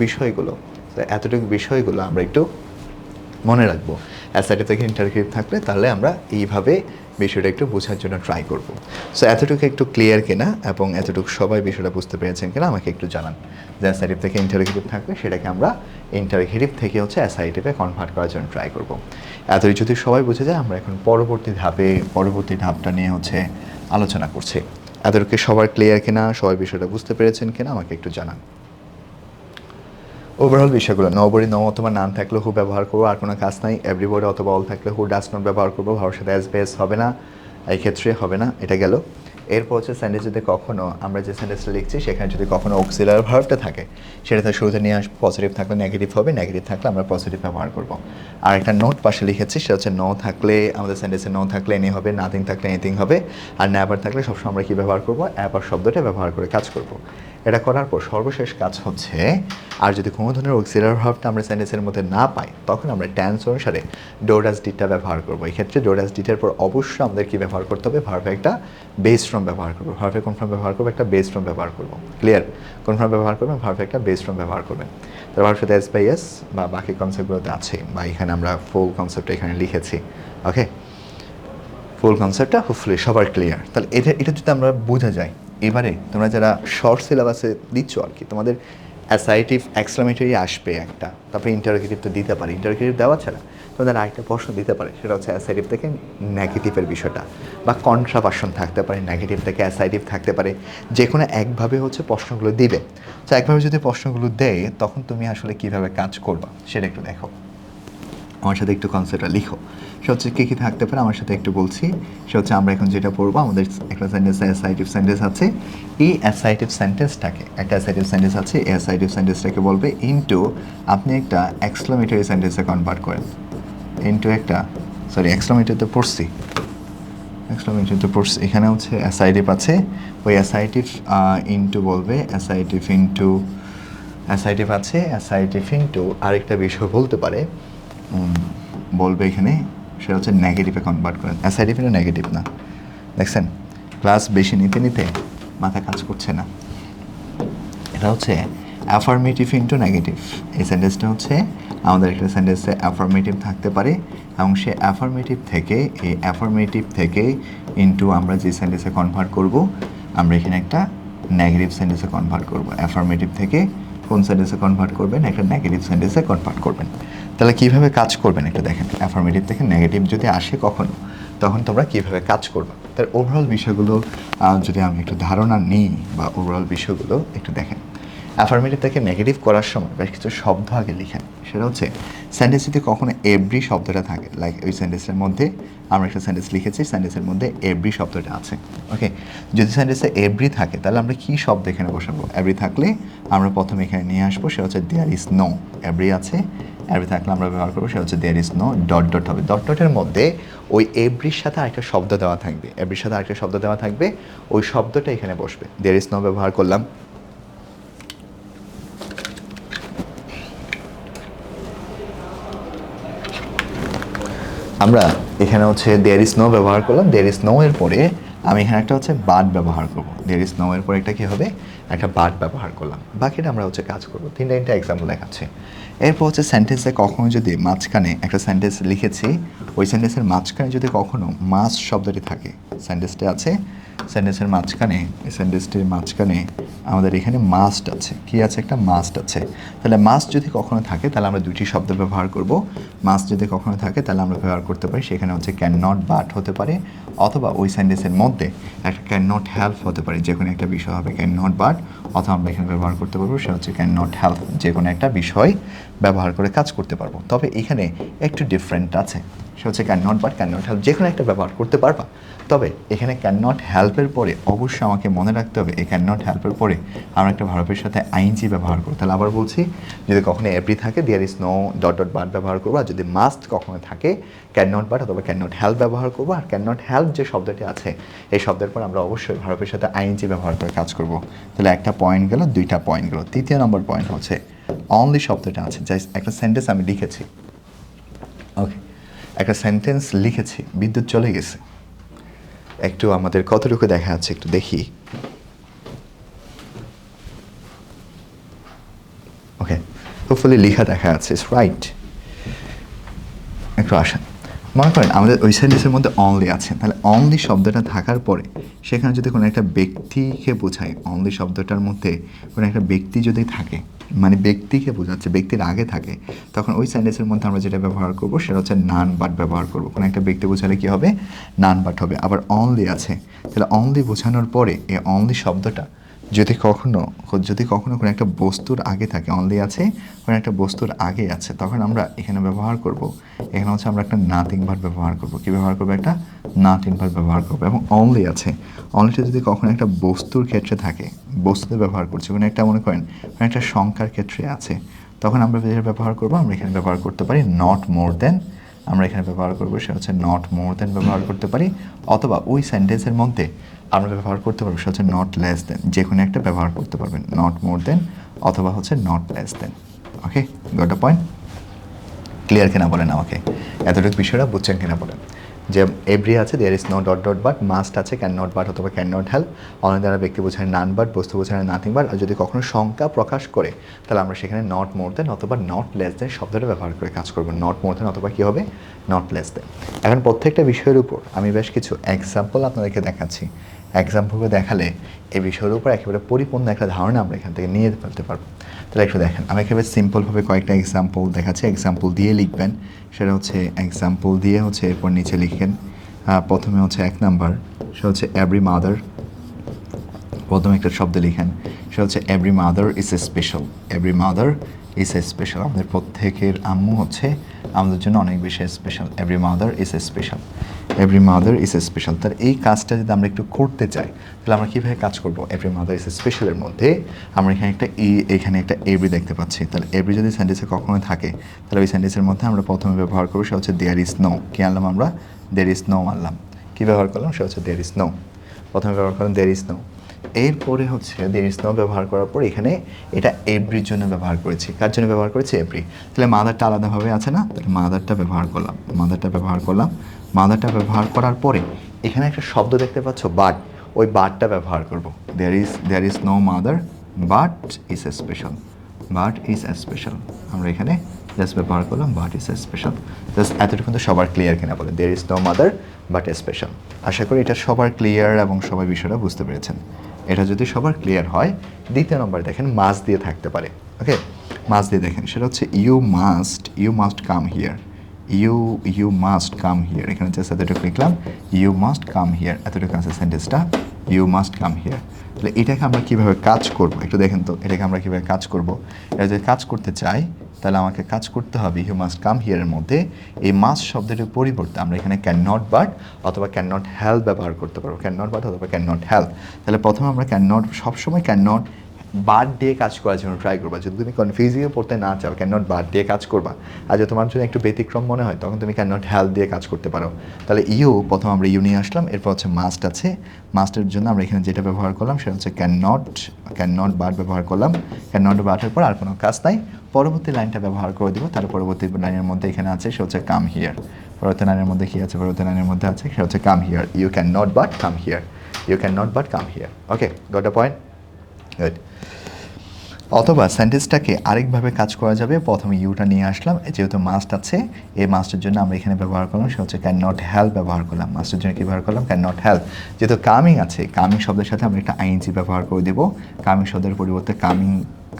বিষয়গুলো আমরা একটু মনে রাখবো। অ্যাসার্টিভ থেকে ইন্টারোগেটিভ থাকলে তাহলে আমরা এইভাবে বিষয়টা একটু বোঝার জন্য ট্রাই করব। সো এতটুকু একটু ক্লিয়ার কিনা এবং এতটুকু সবাই বিষয়টা বুঝতে পেরেছেন কিনা আমাকে একটু জানান। যে অ্যাসার্টিভ থেকে ইন্টারোগেটিভ থাকলে সেটাকে আমরা ইন্টারোগেটিভ থেকে অ্যাসার্টিভে কনভার্ট করার জন্য ট্রাই করব। এতই যদি সবাই বুঝে যায়, আমরা এখন পরবর্তী ধাপটা নিয়ে আলোচনা করছি। এতটুকু সবার ক্লিয়ার কিনা, সবাই বিষয়টা বুঝতে পেরেছেন কিনা আমাকে একটু জানান। ওভারঅল বিষয়গুলো, নবরী ন অথবা নান থাকলে হু ব্যবহার করবো, আর কোনো কাজ নাই। এভরিবডি অথবা অল থাকলে হু ডাজ নট ব্যবহার করবো, ভার্বের সাথে অ্যাজ বেস হবে না, এই ক্ষেত্রে হবে না। এটা গেল। এরপর সেন্টেন্স যদি কখনো আমরা যে সেন্টেন্সটা লিখছি সেখানে যদি কখনো অক্সিলারি ভার্বটা থাকে, সেটা তার শুরুতে নিয়ে আসবো। পজিটিভ থাকলে নেগেটিভ হবে, নেগেটিভ থাকলে আমরা পজিটিভ ব্যবহার করবো। আর একটা নোট পাশে লিখেছি, সেটা হচ্ছে নো থাকলে আমাদের সেন্টেন্সে নো থাকলে এনি হবে, নাথিং থাকলে এনিথিং হবে, আর নেভার থাকলে সবসময় আমরা কী ব্যবহার করবো, অ্যাভার শব্দটা ব্যবহার করে কাজ করব। এটা করার পর সর্বশেষ কাজ হচ্ছে, আর যদি কোনো ধরনের অক্সিলারি ভার্বটা আমরা সেন্টেন্সের মধ্যে না পাই, তখন আমরা টেন্স অনুসারে ডো ডাজ ডিডটা ব্যবহার করবো। এই ক্ষেত্রে ডো ডাজ ডিডের পর অবশ্যই আমাদের কী ব্যবহার করতে হবে, ভার্বে একটা বেস ফর্ম ব্যবহার করবো। ভার্বে কোন ফর্ম ব্যবহার করবো, একটা বেস ফর্ম ব্যবহার করবো। ক্লিয়ার? কোন ফর্ম ব্যবহার করবেন, ভার্বে একটা বেস ফর্ম ব্যবহার করবেন। তার ভার্বের সাথে এস বাই এস বা বাকি কনসেপ্টগুলোতে আছে, বা এখানে আমরা ফুল কনসেপ্টটা এখানে লিখেছি। ওকে, ফুল কনসেপ্টটা হোপফুলি সবার ক্লিয়ার। তাহলে এটা যদি আমরা বোঝা যায়, এবারে তোমরা যারা শর্ট সিলেবাসে দিচ্ছ আর কি, তোমাদের অ্যাসার্টিভ এক্সক্লামেটরি আসবে একটা, তারপরে ইন্টারোগেটিভ তো দিতে পারে। ইন্টারোগেটিভ দেওয়া ছাড়া তোমাদের আরেকটা প্রশ্ন দিতে পারে, সেটা হচ্ছে অ্যাসার্টিভ থেকে নেগেটিভের বিষয়টা, বা কন্ট্রাভার্সন থাকতে পারে, নেগেটিভ থেকে অ্যাসার্টিভ থাকতে পারে। যে কোনো একভাবে প্রশ্নগুলো দিবে। তো একভাবে যদি প্রশ্নগুলো দেয়, তখন তুমি আসলে কীভাবে কাজ করবা সেটা একটু দেখো। আমার সাথে একটু কনসেপ্টটা লিখো। সে হচ্ছে কী কী থাকতে পারে আমার সাথে একটু বলছি। সে হচ্ছে আমরা এখন যেটা পড়বো, আমাদের একটা সেন্টেন্সে অ্যাসার্টিভ সেন্টেন্স আছে। এই অ্যাসার্টিভ সেন্টেন্সটাকে, একটা অ্যাসার্টিভ সেন্টেন্স আছে, এই অ্যাসার্টিভ সেন্টেন্সটাকে বলবে ইনটু, আপনি একটা এক্সক্লামেটরি সেন্টেন্সে কনভার্ট করেন। ইনটু একটা, এক্সক্লামেটরি তো পড়ছি, এখানে হচ্ছে অ্যাসার্টিভ আছে, ওই অ্যাসার্টিভ ইনটু বলবে, অ্যাসার্টিভ আছে, অ্যাসার্টিভ ইনটু আরেকটা বিষয় বলতে পারে, বলবে এখানে, সেটা হচ্ছে নেগেটিভে কনভার্ট করেন। অ্যাসার্টিভ কিন্তু নেগেটিভ না, দেখছেন ক্লাস বেশি নিতে মাথা কাজ করছে না। এটা হচ্ছে অ্যাফার্মেটিভ ইন্টু নেগেটিভ। এই সেন্টেন্সটা হচ্ছে আমাদের একটা সেন্টেন্সে অ্যাফার্মেটিভ থাকতে পারে, এবং সে অ্যাফার্মেটিভ থেকে ইন্টু আমরা যে সেন্টেন্সে কনভার্ট করব, আমরা এখানে একটা নেগেটিভ সেন্টেন্সে কনভার্ট করব। অ্যাফার্মেটিভ থেকে কোন সেন্টেন্সে কনভার্ট করবেন, একটা নেগেটিভ সেন্টেন্সে কনভার্ট করবেন। তাহলে কীভাবে কাজ করবেন একটু দেখেন। অ্যাফার্মেটিভ থেকে নেগেটিভ যদি আসে কখনো, তখন তোমরা কীভাবে কাজ করবে, তার ওভারঅল বিষয়গুলো যদি আমি একটু ধারণা নিই, বা ওভারঅল বিষয়গুলো একটু দেখেন। অ্যাফার্মেটিভ থেকে নেগেটিভ করার সময় বেশ কিছু শব্দ আগে লিখেন। সেটা হচ্ছে সেন্টেন্স যদি কখনো এভরি শব্দটা থাকে, লাইক ওই সেন্টেন্সের মধ্যে আমরা একটা সেন্টেন্স লিখেছি, সেন্টেন্সের মধ্যে এভরি শব্দটা আছে। ওকে, যদি সেন্টেন্সে এভরি থাকে তাহলে আমরা কী শব্দ এখানে বসাবো? এভরি থাকলে আমরা প্রথমে এখানে নিয়ে আসবো, সেটা হচ্ছে দেয়ার ইজ নো। এভরি আছে, এভরি থাকলে আমরা ব্যবহার করবো, সেটা হচ্ছে there is no dot dot হবে। ডট ডটের মধ্যে ওই এভরির সাথে আরেকটা শব্দ দেওয়া থাকবে, এভরির সাথে আরেকটা শব্দ দেওয়া থাকবে, ওই শব্দটা এখানে বসবে। দেয়ার ইজ নো ব্যবহার করলাম, আমরা এখানে হচ্ছে দেয়ার ইজ নো ব্যবহার করলাম। দেয়ার ইজ নো এর পরে আমি এখানে একটা হচ্ছে বাট ব্যবহার করবো। দেয়ার ইজ নো এর পরে একটা কী হবে, একটা বাট ব্যবহার করলাম। বাকিটা আমরা কাজ করবো। তিনটা এক্সাম্পল দেখাচ্ছে। এরপর হচ্ছে সেন্টেন্সে কখনো যদি মাঝখানে একটা সেন্টেন্স লিখেছি, ওই সেন্টেন্সের মাঝখানে যদি কখনো মাস্ট শব্দটি থাকে, সেন্টেন্সটি আছে, সেন্টেন্সের মাঝখানে, এই সেন্টেন্সটির মাঝখানে আমাদের এখানে মাস্ট আছে। কি আছে? একটা মাস্ট আছে। তাহলে মাস্ট যদি কখনো থাকে তাহলে আমরা দুইটি শব্দ ব্যবহার করব। মাস্ট যদি কখনো থাকে তাহলে আমরা ব্যবহার করতে পারি, সেখানে হচ্ছে ক্যান নট বাট হতে পারে, অথবা ওই সেন্টেন্সের মধ্যে একটা ক্যান নট হেল্প হতে পারে, যে কোনো একটা বিষয় হবে ক্যান নট বাট, অথবা আমরা এখানে ব্যবহার করতে পারবো সেটা হচ্ছে ক্যান নট হেল্প, যে কোনো একটা বিষয় ব্যবহার করে কাজ করতে পারবো। তবে এখানে একটু ডিফারেন্ট আছে। সে হচ্ছে can not but can not help, যে কোনো একটা ব্যবহার করতে পারবা। তবে এখানে ক্যান নট হেল্পের পরে অবশ্যই আমাকে মনে রাখতে হবে এই ক্যান নট হেল্পের পরে আমরা একটা ভার্বের সাথে আইএনজি ব্যবহার করব। তাহলে আবার বলছি, যদি কখনো এভরি থাকে there is no dot dot but ব্যবহার করবো, আর যদি মাস্ট কখনো থাকে ক্যান নট বাট অথবা ক্যান নট হেল্প ব্যবহার করবো। আর ক্যান নট হেল্প যে শব্দটি আছে এই শব্দের পর আমরা অবশ্যই ভার্বের সাথে আইএনজি ব্যবহার করে কাজ করব। তাহলে একটা পয়েন্ট গেল, দুইটা পয়েন্ট গেল। তৃতীয় নম্বর পয়েন্ট হচ্ছে অনলি শব্দটা আছে, জাস্ট একটা সেন্টেন্স আমি লিখেছি, ওকে, একটা সেন্টেন্স লিখেছি, বিদ্যুৎ চলে গেছে, একটু আমাদের কতটুকু দেখা যাচ্ছে একটু দেখি। ওকে, হোপফুলি লেখা দেখা যাচ্ছে, ইটস রাইট। একটু আসেন, মনে করেন আমাদের ওই সেন্টেন্সের মধ্যে অনলি আছে, তাহলে অনলি শব্দটা থাকার পরে সেখানে যদি কোনো একটা ব্যক্তিকে বোঝায়, অনলি শব্দটার মধ্যে কোনো একটা ব্যক্তি যদি থাকে, মানে ব্যক্তিকে বোঝাচ্ছে, ব্যক্তির আগে থাকে, তখন ওই সেন্টেন্সের মধ্যে আমরা যেটা ব্যবহার করব সেটা হচ্ছে নান বাট ব্যবহার করব। কোনো একটা ব্যক্তি বোঝালে কী হবে? নান বাট হবে। আবার অনলি আছে, তাহলে অনলি বোঝানোর পরে এই অনলি শব্দটা যদি কখনো কোনো একটা বস্তুর আগে থাকে, অনলি আছে কোনো একটা বস্তুর আগে আছে, তখন আমরা এখানে ব্যবহার করব, এখানে হচ্ছে আমরা একটা নাথিং ভার্ব ব্যবহার করব। কী ব্যবহার করবো? একটা নাথিং ভার্ব ব্যবহার করবো। এবং অনলি আছে, অনলিটা যদি কখনো একটা বস্তুর ক্ষেত্রে থাকে, বস্তুতে ব্যবহার করছি, কোনো একটা মনে করেন কোনো একটা সংখ্যার ক্ষেত্রে আছে, তখন আমরা যেটা ব্যবহার করবো, আমরা এখানে ব্যবহার করতে পারি নট মোর দেন। আমরা এখানে ব্যবহার করবো সেটা হচ্ছে নট মোর দেন ব্যবহার করতে পারি, অথবা ওই সেন্টেন্সের মধ্যে আমরা ব্যবহার করতে পারবো সেটা হচ্ছে নট লেস দেন, যে কোনো একটা ব্যবহার করতে পারবেন, নট মোর দেন অথবা হচ্ছে not less then. Okay, got a point? Clear কিনা বলেন আমাকে, এতটুকু বিষয়টা বুঝছেন কিনা বলেন। যে এভরি আছে there is no dot dot but, must আছে ক্যান নট বাট অথবা ক্যান নট হেল্প, অনেক দ্বারা ব্যক্তি বোঝায় নান বাট, বস্তু বোঝায় নাথিং বাট, আর যদি কখনো সংখ্যা প্রকাশ করে তাহলে আমরা সেখানে নট মোর দেন অথবা নট লেস দেন শব্দটা ব্যবহার করে কাজ করবো। নট মোর দেন অথবা কী হবে? নট লেস দেন। এখন প্রত্যেকটা বিষয়ের উপর আমি বেশ কিছু এক্সাম্পল আপনাদেরকে দেখাচ্ছি। এক্সাম্পলকে দেখালে এই বিষয়ের উপর একেবারে পরিপূর্ণ একটা ধারণা আমরা এখান থেকে নিয়ে ফেলতে পারবো। তাহলে একটু দেখেন, আমি একেবারে সিম্পলভাবে কয়েকটা এক্সাম্পল দেখাচ্ছি, এক্সাম্পল দিয়ে লিখবেন। সেটা হচ্ছে এক্সাম্পল দিয়ে হচ্ছে এরপর নিচে লিখেন। প্রথমে হচ্ছে 1 নাম্বার, সেটা হচ্ছে এভরি মাদার। প্রথমে একটা শব্দ লিখেন, সেটা হচ্ছে every mother is a special. Every mother is a special, আমাদের প্রত্যেকের আম্মু হচ্ছে আমাদের জন্য অনেক বেশি special. Every mother is a special, every mother is a special. তার এই কাজটা যদি আমরা একটু করতে চাই তাহলে আমরা কীভাবে কাজ করবো? এভরি মাদার ইজ এ স্পেশালের মধ্যে আমরা এখানে একটা এখানে একটা এভরি দেখতে পাচ্ছি, তাহলে এভরি যদি সেন্টেন্সে কখনো থাকে তাহলে ওই সেন্টেন্সের মধ্যে আমরা প্রথমে ব্যবহার করবো সেটা হচ্ছে দেয়ার ইজ নো। কী আনলাম আমরা? দেয়ার ইজ নো আনলাম। কী ব্যবহার করলাম? সেটা হচ্ছে দেয়ার ইজ নো। প্রথমে ব্যবহার করলাম দেয়ার ইজ নো, এরপরে হচ্ছে দেয়ার ইজ নো ব্যবহার করার পর এখানে এটা এভরির জন্য ব্যবহার করেছি। কার জন্য ব্যবহার করেছি? এভরি। তাহলে মাদারটা আলাদাভাবে আছে না, তাহলে মাদারটা ব্যবহার করলাম, মাদারটা ব্যবহার করলাম। মাদারটা ব্যবহার করার পরে এখানে একটা শব্দ দেখতে পাচ্ছ বাট, ওই বাটটা ব্যবহার করব। There is no mother but is a special, but is a special. আমরা এখানে জাস্ট ব্যবহার করলাম but is a special. Just এতটুকু তো সবার ক্লিয়ার কিনা বলে, there is no mother but a special. আশা করি এটা সবার ক্লিয়ার এবং সবাই বিষয়টা বুঝতে পেরেছেন। এটা যদি সবার ক্লিয়ার হয়, দ্বিতীয় নম্বর দেখেন মাস্ট দিয়ে থাকতে পারে। ওকে, মাস্ট দিয়ে দেখেন, সেটা হচ্ছে you must come here. You must come here, এখানে জাস্ট এতটুকু লিখলাম ইউ মাস্ট কাম হিয়ার, এতটুকু আছে সেন্টেন্সটা, ইউ মাস্ট কাম হিয়ার। তাহলে এটাকে আমরা কীভাবে কাজ করব একটু দেখেন তো, এটাকে আমরা কীভাবে কাজ করব। এটা যদি কাজ করতে চাই তাহলে আমাকে কাজ করতে হবে ইউ মাস্ট কাম হিয়ারের মধ্যে এই মাস্ট শব্দটির পরিবর্তে আমরা এখানে ক্যান নট বাট অথবা ক্যান নট হেল্প ব্যবহার করতে পারবো। ক্যান নট বাট অথবা ক্যান নট হেল্প। তাহলে প্রথমে আমরা ক্যান নট, সবসময় ক্যান নট বাদ দিয়ে কাজ করার জন্য ট্রাই করবা। যদি তুমি কনফিউজিংয়ে পড়তে না চাও, ক্যান নট বাদ দিয়ে কাজ করবা। আর যদি তোমার জন্য একটু ব্যতিক্রম মনে হয় তখন তুমি ক্যান নট হেল্প দিয়ে কাজ করতে পারো। তাহলে ইউ, প্রথম আমরা ইউ নিয়ে আসলাম, এরপর হচ্ছে মাস্ট আছে, মাস্টের জন্য আমরা এখানে যেটা ব্যবহার করলাম সেটা হচ্ছে ক্যান নট বাট ব্যবহার করলাম। ক্যান নট বাটের পর আর কোনো কাজ নাই, পরবর্তী লাইনটা ব্যবহার করে দিব। তার পরবর্তী লাইনের মধ্যে এখানে আছে সে হচ্ছে কাম হিয়ার। পরবর্তী লাইনের মধ্যে কী আছে? পরবর্তী লাইনের মধ্যে আছে সেটা হচ্ছে come here. You can not but come here, you can not but come here. Okay, got a point? Good. অথবা সেন্টেন্সটাকে আরেকভাবে কাজ করা যাবে, প্রথমে ইউটা নিয়ে আসলাম, যেহেতু মাস্ট আছে এই মাস্টের জন্য আমরা এখানে ব্যবহার করলাম সেটা হচ্ছে ক্যান নট হেল্প ব্যবহার করলাম। মাস্টের জন্য কী ব্যবহার করলাম? Can not help. যেহেতু কামিং আছে, কামিং শব্দের সাথে আমরা একটা আইএনজি ব্যবহার করে দেবো। কামিং শব্দের পরিবর্তে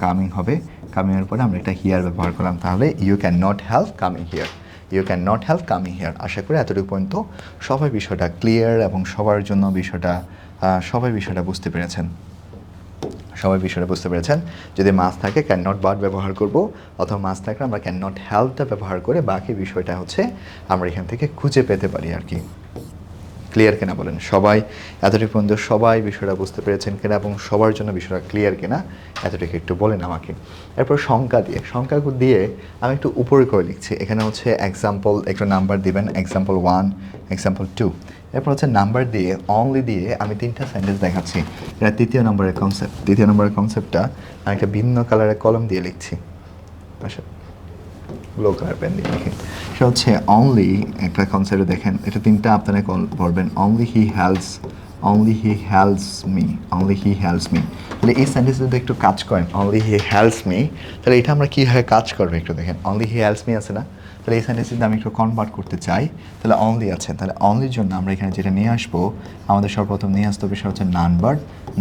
কামিং হবে, কামিংয়ের পরে আমরা একটা হিয়ার ব্যবহার করলাম, তাহলে you can not help coming here, you can not help coming here. আশা করি এতটুকু পর্যন্ত সবাই বিষয়টা ক্লিয়ার এবং সবার জন্য বিষয়টা সবাই বিষয়টা বুঝতে পেরেছেন। সবাই বিষয়টা বুঝতে পেরেছেন? যদি মাস থাকে ক্যান নট বাট ব্যবহার করব, অথবা মাস থাকলে আমরা ক্যান নট হেল্পটা ব্যবহার করে বাকি বিষয়টা হচ্ছে আমরা এখান থেকে খুঁজে পেতে পারি আর কি। ক্লিয়ার কিনা বলেন সবাই? এতটুকু পর্যন্ত সবাই বিষয়টা বুঝতে পেরেছেন কিনা এবং সবার জন্য বিষয়টা ক্লিয়ার কিনা এতটুকু একটু বলেন আমাকে। এরপর সংখ্যা দিয়ে আমি একটু উপরে করে লিখছি। এখানে হচ্ছে এক্সাম্পল একটু নাম্বার দিবেন, এক্সাম্পল 1, এক্সাম্পল 2। এরপর হচ্ছে নাম্বার দিয়ে অনলি দিয়ে আমি 3টা সেন্টেন্স দেখাচ্ছি। এটা তৃতীয় নম্বরের কনসেপ্ট। তৃতীয় নম্বরের কনসেপ্টটা আমি একটা ভিন্ন কালারের কলম দিয়ে লিখছি, আচ্ছা ব্লু কালার পেন দিয়ে লিখি। সেটা হচ্ছে অনলি একটা কনসেপ্টে দেখেন, এটা 3টা আপনারা পড়বেন। Only he helps me, only he helps me. তাহলে এই সেন্টেন্সে যদি একটু কাজ করেন, অনলি হি হেল্পস মি, তাহলে এটা আমরা কীভাবে কাজ করবো একটু দেখেন। অনলি হি হেল্পস মি আছে না, তাহলে এই সেন্টেন্স যদি আমি একটু কনভার্ট করতে চাই, তাহলে অনলি আছে, তাহলে অনলির জন্য আমরা এখানে যেটা নিয়ে আসবো, আমাদের সর্বপ্রথম নিয়ে আসতে হবে সেটা হচ্ছে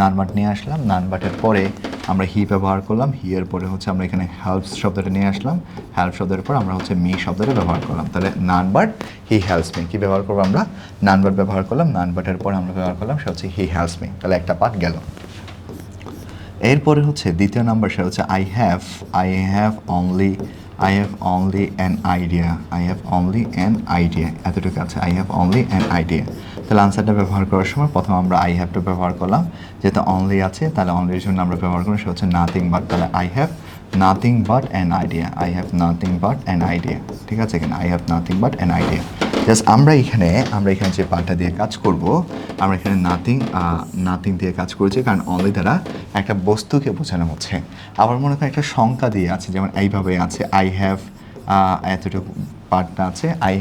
নানবার্ড নিয়ে আসলাম। নানবার্ডের পরে আমরা হি ব্যবহার করলাম, হি এর পরে হচ্ছে আমরা এখানে হেল্পস শব্দটা নিয়ে আসলাম, হেল্প শব্দের পর আমরা হচ্ছে মি শব্দটা ব্যবহার করলাম। তাহলে নানবার্ড হি হেল্পস মি, কী ব্যবহার করবো আমরা? নানবার্ড ব্যবহার করলাম, নানবার্ডের পরে আমরা ব্যবহার করলাম সেটা হচ্ছে হি হেল্পস মি। তাহলে একটা পার্ট গেল। এরপরে হচ্ছে দ্বিতীয় নাম্বার, সেটা হচ্ছে I have only an idea, এতটুকু আছে, I have only an idea. তাহলে আনসারটা ব্যবহার করার সময় প্রথমে আমরা আই হ্যাভটা ব্যবহার করলাম, যেহেতু অনলি আছে তাহলে অনলির জন্য আমরা ব্যবহার করলাম সেটা হচ্ছে নাথিং বাট। তাহলে I have nothing but an idea, ঠিক আছে কিনা? I have nothing but an idea. Just আমরা এখানে যে পার্টটা দিয়ে কাজ করব, আমরা এখানে নাথিং দিয়ে কাজ করেছি, কারণ অনলি দ্বারা একটা বস্তুকে বোঝানো হচ্ছে। আবার মনে করেন একটা সংখ্যা দিয়ে আছে, যেমন এইভাবে আছে আই হ্যাভ, এতটুকু পার্টটা আছে আই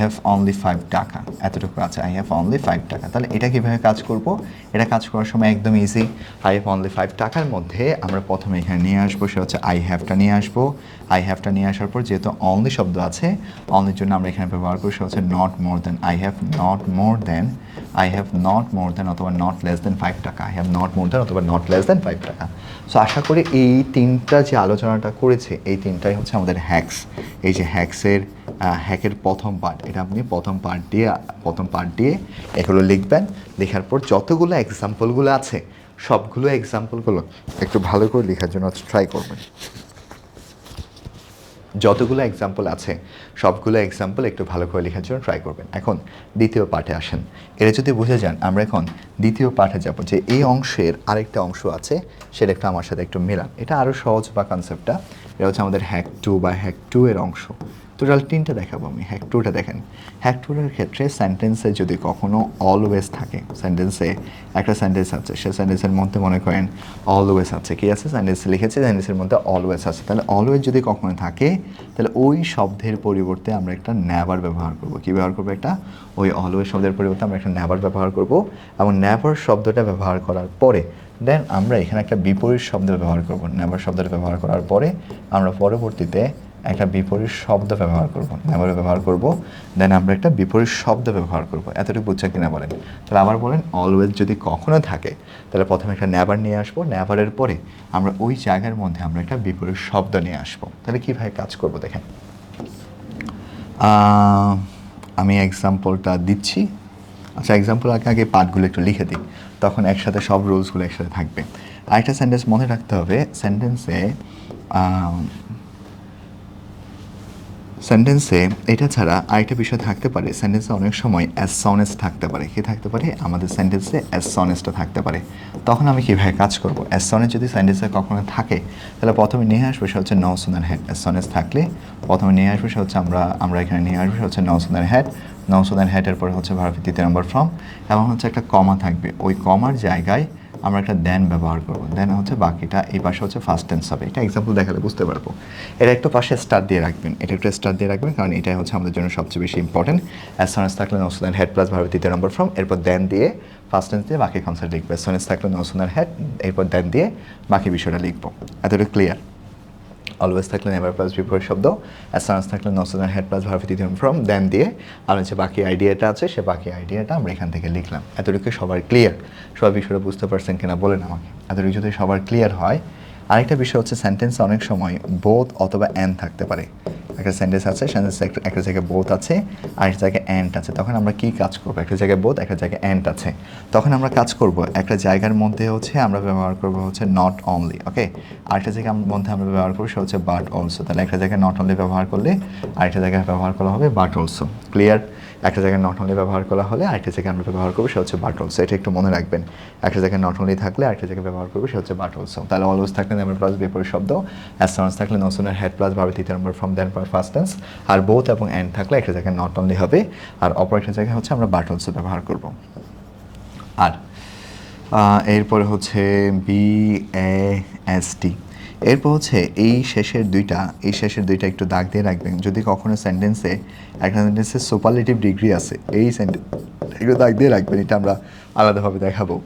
হ্যাভ অনলি 5 টাকা, এতটুকু আছে আই হ্যাভ অনলি 5 টাকা। তাহলে এটা কীভাবে কাজ করব? এটা কাজ করার সময় একদম ইজি। আই হ্যাভ অনলি 5 টাকার মধ্যে আমরা প্রথমে এখানে নিয়ে আসবো সেটা হচ্ছে আই হ্যাভটা নিয়ে আসবো। আই হ্যাভটা নিয়ে আসার পর যেহেতু অনলি শব্দ আছে, অনলির জন্য আমরা এখানে ব্যবহার করি সেটা হচ্ছে not more than. I have not more than অথবা নট লেস দেন 5 টাকা। I have not more than অথবা নট লেস দেন 5 টাকা। সো আশা করি এই 3টা যে আলোচনাটা করেছে, এই 3টাই হচ্ছে আমাদের হ্যাক্স। এই যে হ্যাকের প্রথম পার্ট, এটা আপনি প্রথম পার্ট দিয়ে এগুলো লিখবেন। লেখার পর যতগুলো এক্সাম্পলগুলো আছে সবগুলো এক্সাম্পলগুলো একটু ভালো করে লেখার জন্য ট্রাই করবেন। যতগুলো এক্সাম্পল আছে সবগুলো এক্সাম্পল একটু ভালো করে লেখার জন্য ট্রাই করবেন। এখন দ্বিতীয় পার্টে আসেন। এটা যদি বুঝে যান, আমরা এখন দ্বিতীয় পার্টে যাব, যে এই অংশের আরেকটা অংশ আছে, সেটা একটু আমার সাথে একটু মেলান। এটা আরও সহজ বা কনসেপ্টটা, এটা হচ্ছে আমাদের হ্যাক 2 বা হ্যাক 2 এর অংশ। টোটাল 3টা দেখাবো আমি। হ্যাক 2টা দেখেন। হ্যাক 2-এর ক্ষেত্রে সেন্টেন্সে যদি কখনো অলওয়েজ থাকে, সেন্টেন্সে একটা সেন্টেন্স আছে, সে সেন্টেন্সের মধ্যে মনে করেন অলওয়েজ আছে, কি আছে? সেন্টেন্সে লিখেছে সেন্টেন্সের মধ্যে অলওয়েজ আছে। তাহলে অলওয়েজ যদি কখনো থাকে, তাহলে ওই শব্দের পরিবর্তে আমরা একটা নেভার ব্যবহার করব। কী ব্যবহার করবো? একটা ওই অলওয়েজ শব্দের পরিবর্তে আমরা একটা নেভার ব্যবহার করব, এবং নেভার শব্দটা ব্যবহার করার পরে দেন আমরা এখানে একটা বিপরীত শব্দ ব্যবহার করব। নেভার শব্দটা ব্যবহার করার পরে আমরা পরবর্তীতে একটা বিপরীত শব্দ ব্যবহার করব, নেভার ব্যবহার করব, দেন আমরা একটা বিপরীত শব্দ ব্যবহার করব। এতটুকু বুঝছেন কিনা বলেন? তাহলে আবার বলেন, অলওয়েজ যদি কখনো থাকে তাহলে প্রথমে একটা নেভার নিয়ে আসবো, নেভারের পরে আমরা ওই জায়গার মধ্যে আমরা একটা বিপরীত শব্দ নিয়ে আসবো। তাহলে কীভাবে কাজ করব দেখেন। আমি এক্সাম্পলটা দিচ্ছি। আচ্ছা, এক্সাম্পল আগে পার্টগুলো একটু লিখে দিই, তখন একসাথে সব রুলসগুলো একসাথে থাকবে। আরেকটা সেন্টেন্স মনে রাখতে হবে, সেন্টেন্সে এটা ছাড়া আরেকটা বিষয় থাকতে পারে। সেন্টেন্সে অনেক সময় অ্যাজ সন এজ থাকতে পারে। কী থাকতে পারে? আমাদের সেন্টেন্সে অ্যাজ সন এজটা থাকতে পারে। তখন আমি কীভাবে কাজ করব? অ্যাজ সন এজ যদি সেন্টেন্সে কখনো থাকে, তাহলে প্রথমে নিয়ে আসবো সে হচ্ছে no sooner had. As soon as থাকলে প্রথমে নিয়ে আসবো সে হচ্ছে আমরা এখানে নিয়ে আসবো সে হচ্ছে নো সুদার হ্যাড। নো সুদার হ্যাডের পরে হচ্ছে ভার্বের তৃতীয় নম্বর ফর্ম, এবং হচ্ছে একটা কমা থাকবে। ওই কমার জায়গায় আমরা একটা দেন ব্যবহার করবো। দেন হচ্ছে বাকিটা এই পাশে হচ্ছে ফার্স্ট টেন্স হবে। এটা এক্সাম্পল দেখালে বুঝতে পারবো। এটা একটু পাশে স্টার দিয়ে রাখবেন, এটা একটু স্টার দিয়ে রাখবেন, কারণ এটাই হচ্ছে আমাদের জন্য সবচেয়ে বেশি ইম্পর্টেন্ট। অ্যাজ সন এজ থাকলে নো সুদার হ্যাড প্লাস ভার্বের তৃতীয় নম্বর ফর্ম, এরপর দেন দিয়ে ফার্স্ট টেন্স দিয়ে বাকি কনসেপ্ট লিখবো। অ্যাজ সন এজ থাকলে নো সুদার হ্যাড, এরপর দেন দিয়ে বাকি বিষয়টা লিখবো। এতটুকু ক্লিয়ার? অলওয়েজ থাকলে নেভার প্লাস বিপরীত শব্দ, অ্যাজ সন এজ থাকলে নো সুদার হ্যাড প্লাস ভার্বের তৃতীয় ফর্ম, দেন দিয়ে আমরা যে বাকি আইডিয়াটা আছে সে বাকি আইডিয়াটা আমরা এখান থেকে লিখলাম। এতটুকু সবার ক্লিয়ার? সবাই বিষয়টা বুঝতে পারছেন কিনা বলেন আমাকে। এতটুকু যদি সবার ক্লিয়ার হয়, আরেকটা বিষয় হচ্ছে সেন্টেন্সে অনেক সময় বোথ অথবা অ্যান্ড থাকতে পারে। একটা সেন্টেন্স আছে, সেন্টেন্সে একটা জায়গায় বোথ আছে আর একটা জায়গায় অ্যান্ড আছে, তখন আমরা কি কাজ করব? একটা জায়গায় বোথ, একটা জায়গায় অ্যান্ড আছে, তখন আমরা কাজ করব একটা জায়গার মধ্যে হচ্ছে আমরা ব্যবহার করব হচ্ছে নট অনলি, ওকে। আরেকটা জায়গার মধ্যে আমরা ব্যবহার করবো সে হচ্ছে বাট অলসো। তাহলে একটা জায়গায় নট অনলি ব্যবহার করলে আরেকটা জায়গায় ব্যবহার করা হবে বাট অলসো। ক্লিয়ার? একটা জায়গায় নট অনলি ব্যবহার করা হলে আরেকটা জায়গায় আমরা ব্যবহার করবো সে হচ্ছে বাট অলসো। এটা একটু মনে রাখবেন, একটা জায়গায় নট অনলি থাকলে আরেকটা জায়গায় ব্যবহার করবো সে হচ্ছে বাট অলসো। তাহলে অলওয়েজ থাকলে নেভার প্লাস বিপরীত শব্দ, অ্যাজ সুন অ্যাজ থাকলে no sooner had plus verb তৃতীয় নম্বর form then for past tense, আর বোথ এবং এন্ড থাকলে একটা জায়গায় নট অনলি হবে আর অপর একটা জায়গায় হচ্ছে আমরা বাট অলসো ব্যবহার করব। আর এরপরে হচ্ছে BAST। এরপর হচ্ছে এই শেষের দুইটা একটু দাগ দিয়ে রাখবেন। যদি কখনো সেন্টেন্সে একটা সেন্টেন্সে সুপারলেটিভ ডিগ্রি আছে, এই সেন্টেন্স একটু দাগ দিয়ে রাখবেন, এটা আমরা আলাদাভাবে দেখাবো।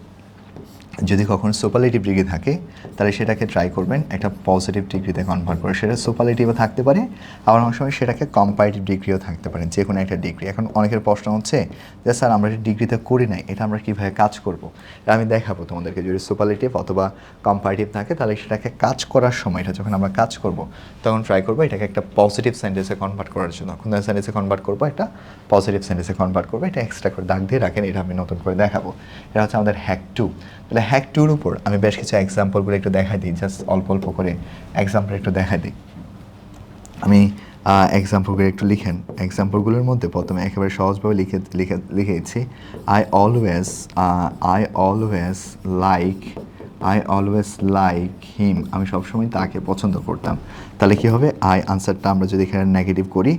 যদি কখনো সুপারলেটিভ ডিগ্রি থাকে তাহলে সেটাকে ট্রাই করবেন একটা পজিটিভ ডিগ্রিতে কনভার্ট করে। সেটা সুপারলেটিভও থাকতে পারে, আবার অনেক সময় সেটাকে কম্পারেটিভ ডিগ্রিও থাকতে পারে, যে কোনো একটা ডিগ্রি। এখন অনেকের প্রশ্ন হচ্ছে যে স্যার আমরা ডিগ্রিতে করি নাই, এটা আমরা কীভাবে কাজ করব? এটা আমি দেখাবো তোমাদেরকে। যদি সুপারলেটিভ অথবা কম্পারেটিভ থাকে তাহলে সেটাকে কাজ করার সময়, এটা যখন আমরা কাজ করব তখন ট্রাই করবো এটাকে একটা পজিটিভ সেন্টেন্সে কনভার্ট করার জন্য। কোন সেন্টেন্সে কনভার্ট করবো? একটা পজিটিভ সেন্টেন্সে কনভার্ট করবো। এটা এক্সট্রা করে দাগ দিয়ে রাখেন, এটা আমি নতুন করে দেখাবো। এটা হচ্ছে আমাদের হ্যাক টু। তাহলে হ্যাক টুর উপর আমি বেশ কিছু এক্সাম্পলগুলো একটু দেখাই দিই, জাস্ট অল্প অল্প করে এক্সাম্পল একটু দেখাই দিই। আমি এক্সাম্পলগুলো একটু লিখেন। এক্সাম্পলগুলোর মধ্যে প্রথমে একেবারে সহজভাবে লিখেছি, আই অলওয়েজ লাইক হিম। আমি সবসময় তাকে পছন্দ করতাম। তাহলে কী হবে? আনসারটা আমরা যদি এখানে নেগেটিভ করি,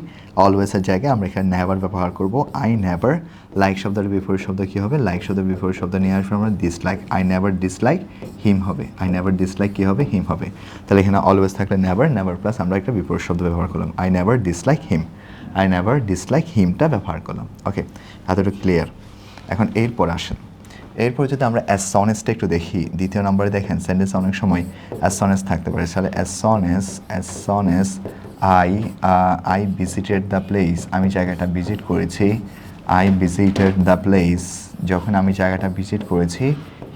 অলওয়েজের জায়গায় আমরা এখানে নেভার ব্যবহার করব। আই নেভার, লাইক শব্দের বিপরীত শব্দ কী হবে? লাইক শব্দের বিপরীত শব্দ নিয়ে আসবো আমরা ডিসলাইক। আই নেভার ডিসলাইক হিম হবে। আই নেভার ডিসলাইক কী হবে? হিম হবে। তাহলে এখানে অলওয়েজ থাকলে নেভার প্লাস আমরা একটা বিপরীত শব্দ ব্যবহার করলাম, I never dislike him. I never dislike হিমটা ব্যবহার করলাম। ওকে, এতটুকু ক্লিয়ার। এখন এরপর আসেন, এরপর যদি আমরা অ্যাজ সনেসটা একটু দেখি, দ্বিতীয় নম্বরে দেখেন সেন্টেন্স অনেক সময় অ্যাজ সনেস থাকতে পারে। তাহলে as soon as I visited the place, আমি জায়গাটা ভিজিট করেছি। আই ভিজিটেড দ্য প্লেস, যখন আমি জায়গাটা ভিজিট করেছি।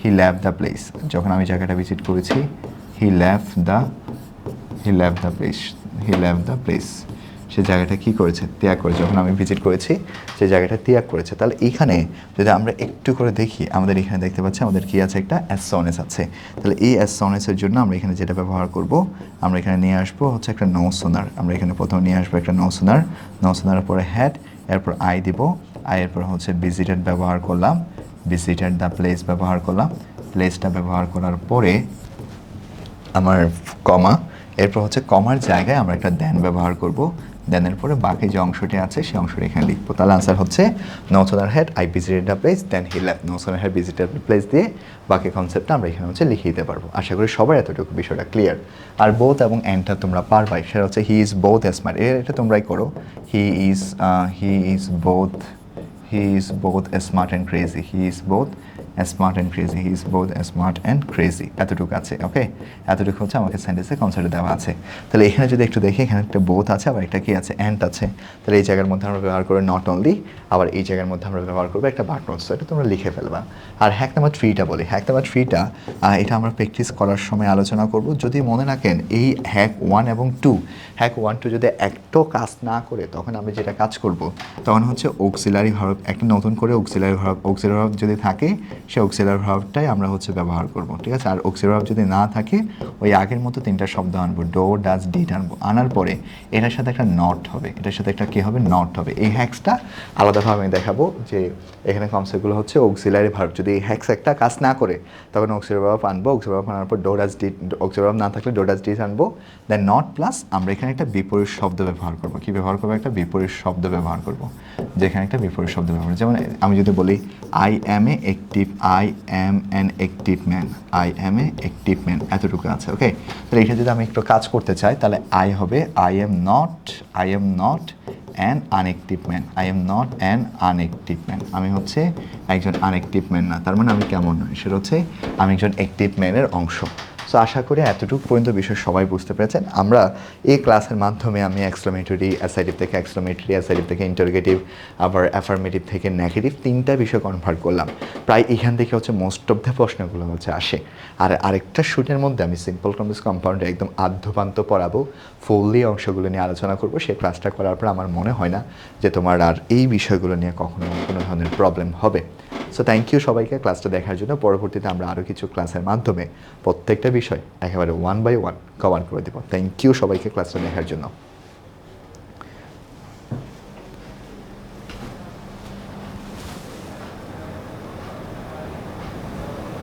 হি লেফট দ্য প্লেস, যখন আমি জায়গাটা ভিজিট করেছি। হি লেফট দ্য প্লেস, সে জায়গাটা কী করেছে? ত্যাগ করেছে। যখন আমি ভিজিট করেছি সে জায়গাটা ত্যাগ করেছে। তাহলে এইখানে যদি আমরা একটু করে দেখি, আমাদের এখানে দেখতে পাচ্ছি আমাদের কী আছে? একটা অ্যাজ সনেস আছে। তাহলে এই অ্যাজ সনেসের জন্য আমরা এখানে যেটা ব্যবহার করব, আমরা এখানে নিয়ে আসবো হচ্ছে একটা নো সোনার। আমরা এখানে প্রথমে নিয়ে আসবো একটা নো সোনারের পরে হ্যাড, এরপর আই দিব, এরপর হচ্ছে ভিজিটেড ব্যবহার করলাম, ভিজিটেড দ্য প্লেস ব্যবহার করলাম, প্লেসটা ব্যবহার করার পরে আমার কমা, এরপর হচ্ছে কমার জায়গায় আমরা একটা দেন ব্যবহার করব। দেনের পরে বাকি যে অংশটি আছে সেই অংশটি এখানে লিখবো। তাহলে আনসার হচ্ছে no sooner had I visited the place then he left. No sooner had visited the place দিয়ে বাকি কনসেপ্টটা আমরা এখানে হচ্ছে লিখে দিতে পারবো। আশা করি সবার এতটুকু বিষয়টা ক্লিয়ার। আর বোথ এবং এন্ডটা তোমরা পারবাই, সেটা হচ্ছে হি ইজ বোথ স্মার্ট, এটা তোমরাই করো। He is both smart and crazy. He is both smart and crazy. He is both smart and crazy. এতটুকু আছে। ওকে, এতটুকু হচ্ছে আমাকে সেন্টেন্সে কনসেপ্টে দেওয়া আছে। তাহলে এখানে যদি একটু দেখি, এখানে একটা বোথ আছে, আবার একটা কি আছে? অ্যান্ড আছে। তাহলে এই জায়গার মধ্যে আমরা ব্যবহার করবো নট অনলি, আবার এই জায়গার মধ্যে আমরা ব্যবহার করবো একটা বাট অলসো। এটা তোমরা লিখে ফেলবা। আর হ্যাক নাম্বার 3টা বলি। হ্যাক নাম্বার 3টা এটা আমরা প্র্যাকটিস করার সময় আলোচনা করব। যদি মনে রাখেন এই হ্যাক 1 এবং 2, হ্যাক 1, 2 যদি একটাও কাজ না করে তখন আমরা যেটা কাজ করব তখন হচ্ছে অক্সিলারি ভার্ব, একটা নতুন করে অক্সিলারি ভার্ব যদি থাকে সেই অক্সিলারি ভার্বটাই আমরা হচ্ছে ব্যবহার করব। ঠিক আছে? আর অক্সিলারি ভার্ব যদি না থাকে ওই আগের মতো 3টা শব্দ আনবো, ডো, ডাজ, ডিড আনবো। আনার পরে এটার সাথে একটা নট হবে, এটার সাথে একটা কী হবে? নট হবে। এই হ্যাক্সটা আলাদাভাবে আমি দেখাবো যে এখানে কনসেপ্টগুলো হচ্ছে অক্সিলারি ভার্ব যদি এই হ্যাক্স একটা কাজ না করে তখন অক্সিলারি ভার্ব আনবো। অক্সিলারি ভার্ব আনার পর do, does, did, auxiliary verb না থাকলে ডো, ডাজ, ডিড আনবো। দেন নট প্লাস আমরা এখানে একটা বিপরীত শব্দ ব্যবহার করবো। কি ব্যবহার করবো? একটা বিপরীত শব্দ ব্যবহার করবো, যেখানে একটা বিপরীত শব্দ ব্যবহার করবো। যেমন আমি যদি বলি I am an active man, এতটুকু আছে। ওকে, তাহলে এটা যদি আমি একটু কাজ করতে চাই তাহলে আই হবে I am not an unactive man. আমি হচ্ছে একজন আনঅ্যাক্টিভ ম্যান না। তার মানে আমি কেমন নয়, সেটা হচ্ছে আমি একজন অ্যাক্টিভ ম্যানের অংশ। সো আশা করি এতটুকু পর্যন্ত বিষয় সবাই বুঝতে পেরেছেন। আমরা এই ক্লাসের মাধ্যমে আমি এক্সক্লামেটরি, অ্যাসাইটিভ থেকে এক্সক্লামেটরি, অ্যাসাইটিভ থেকে ইন্টারোগেটিভ, আবার অ্যাফার্মেটিভ থেকে নেগেটিভ, 3টা বিষয় কনভার্ট করলাম। প্রায় এখান থেকে হচ্ছে মোস্ট অফ দ্য প্রশ্নগুলো হচ্ছে আসে। আর আরেকটা শুটের মধ্যে আমি সিম্পল কমপ্লেক্স কম্পাউন্ডে একদম আদ্যপান্ত পড়াবো, ফুললি অংশগুলো নিয়ে আলোচনা করব। সেই ক্লাসটা করার পর আমার মনে হয় না যে তোমার আর এই বিষয়গুলো নিয়ে কখনো কোনো ধরনের প্রবলেম হবে। সো থ্যাংক ইউ সবাইকে ক্লাসটা দেখার জন্য। পরবর্তীতে আমরা আরও কিছু ক্লাসের মাধ্যমে প্রত্যেকটা বিষয় একেবারে 1 বাই 1 কভার করে দেবো। থ্যাংক ইউ সবাইকে ক্লাসটা দেখার জন্য।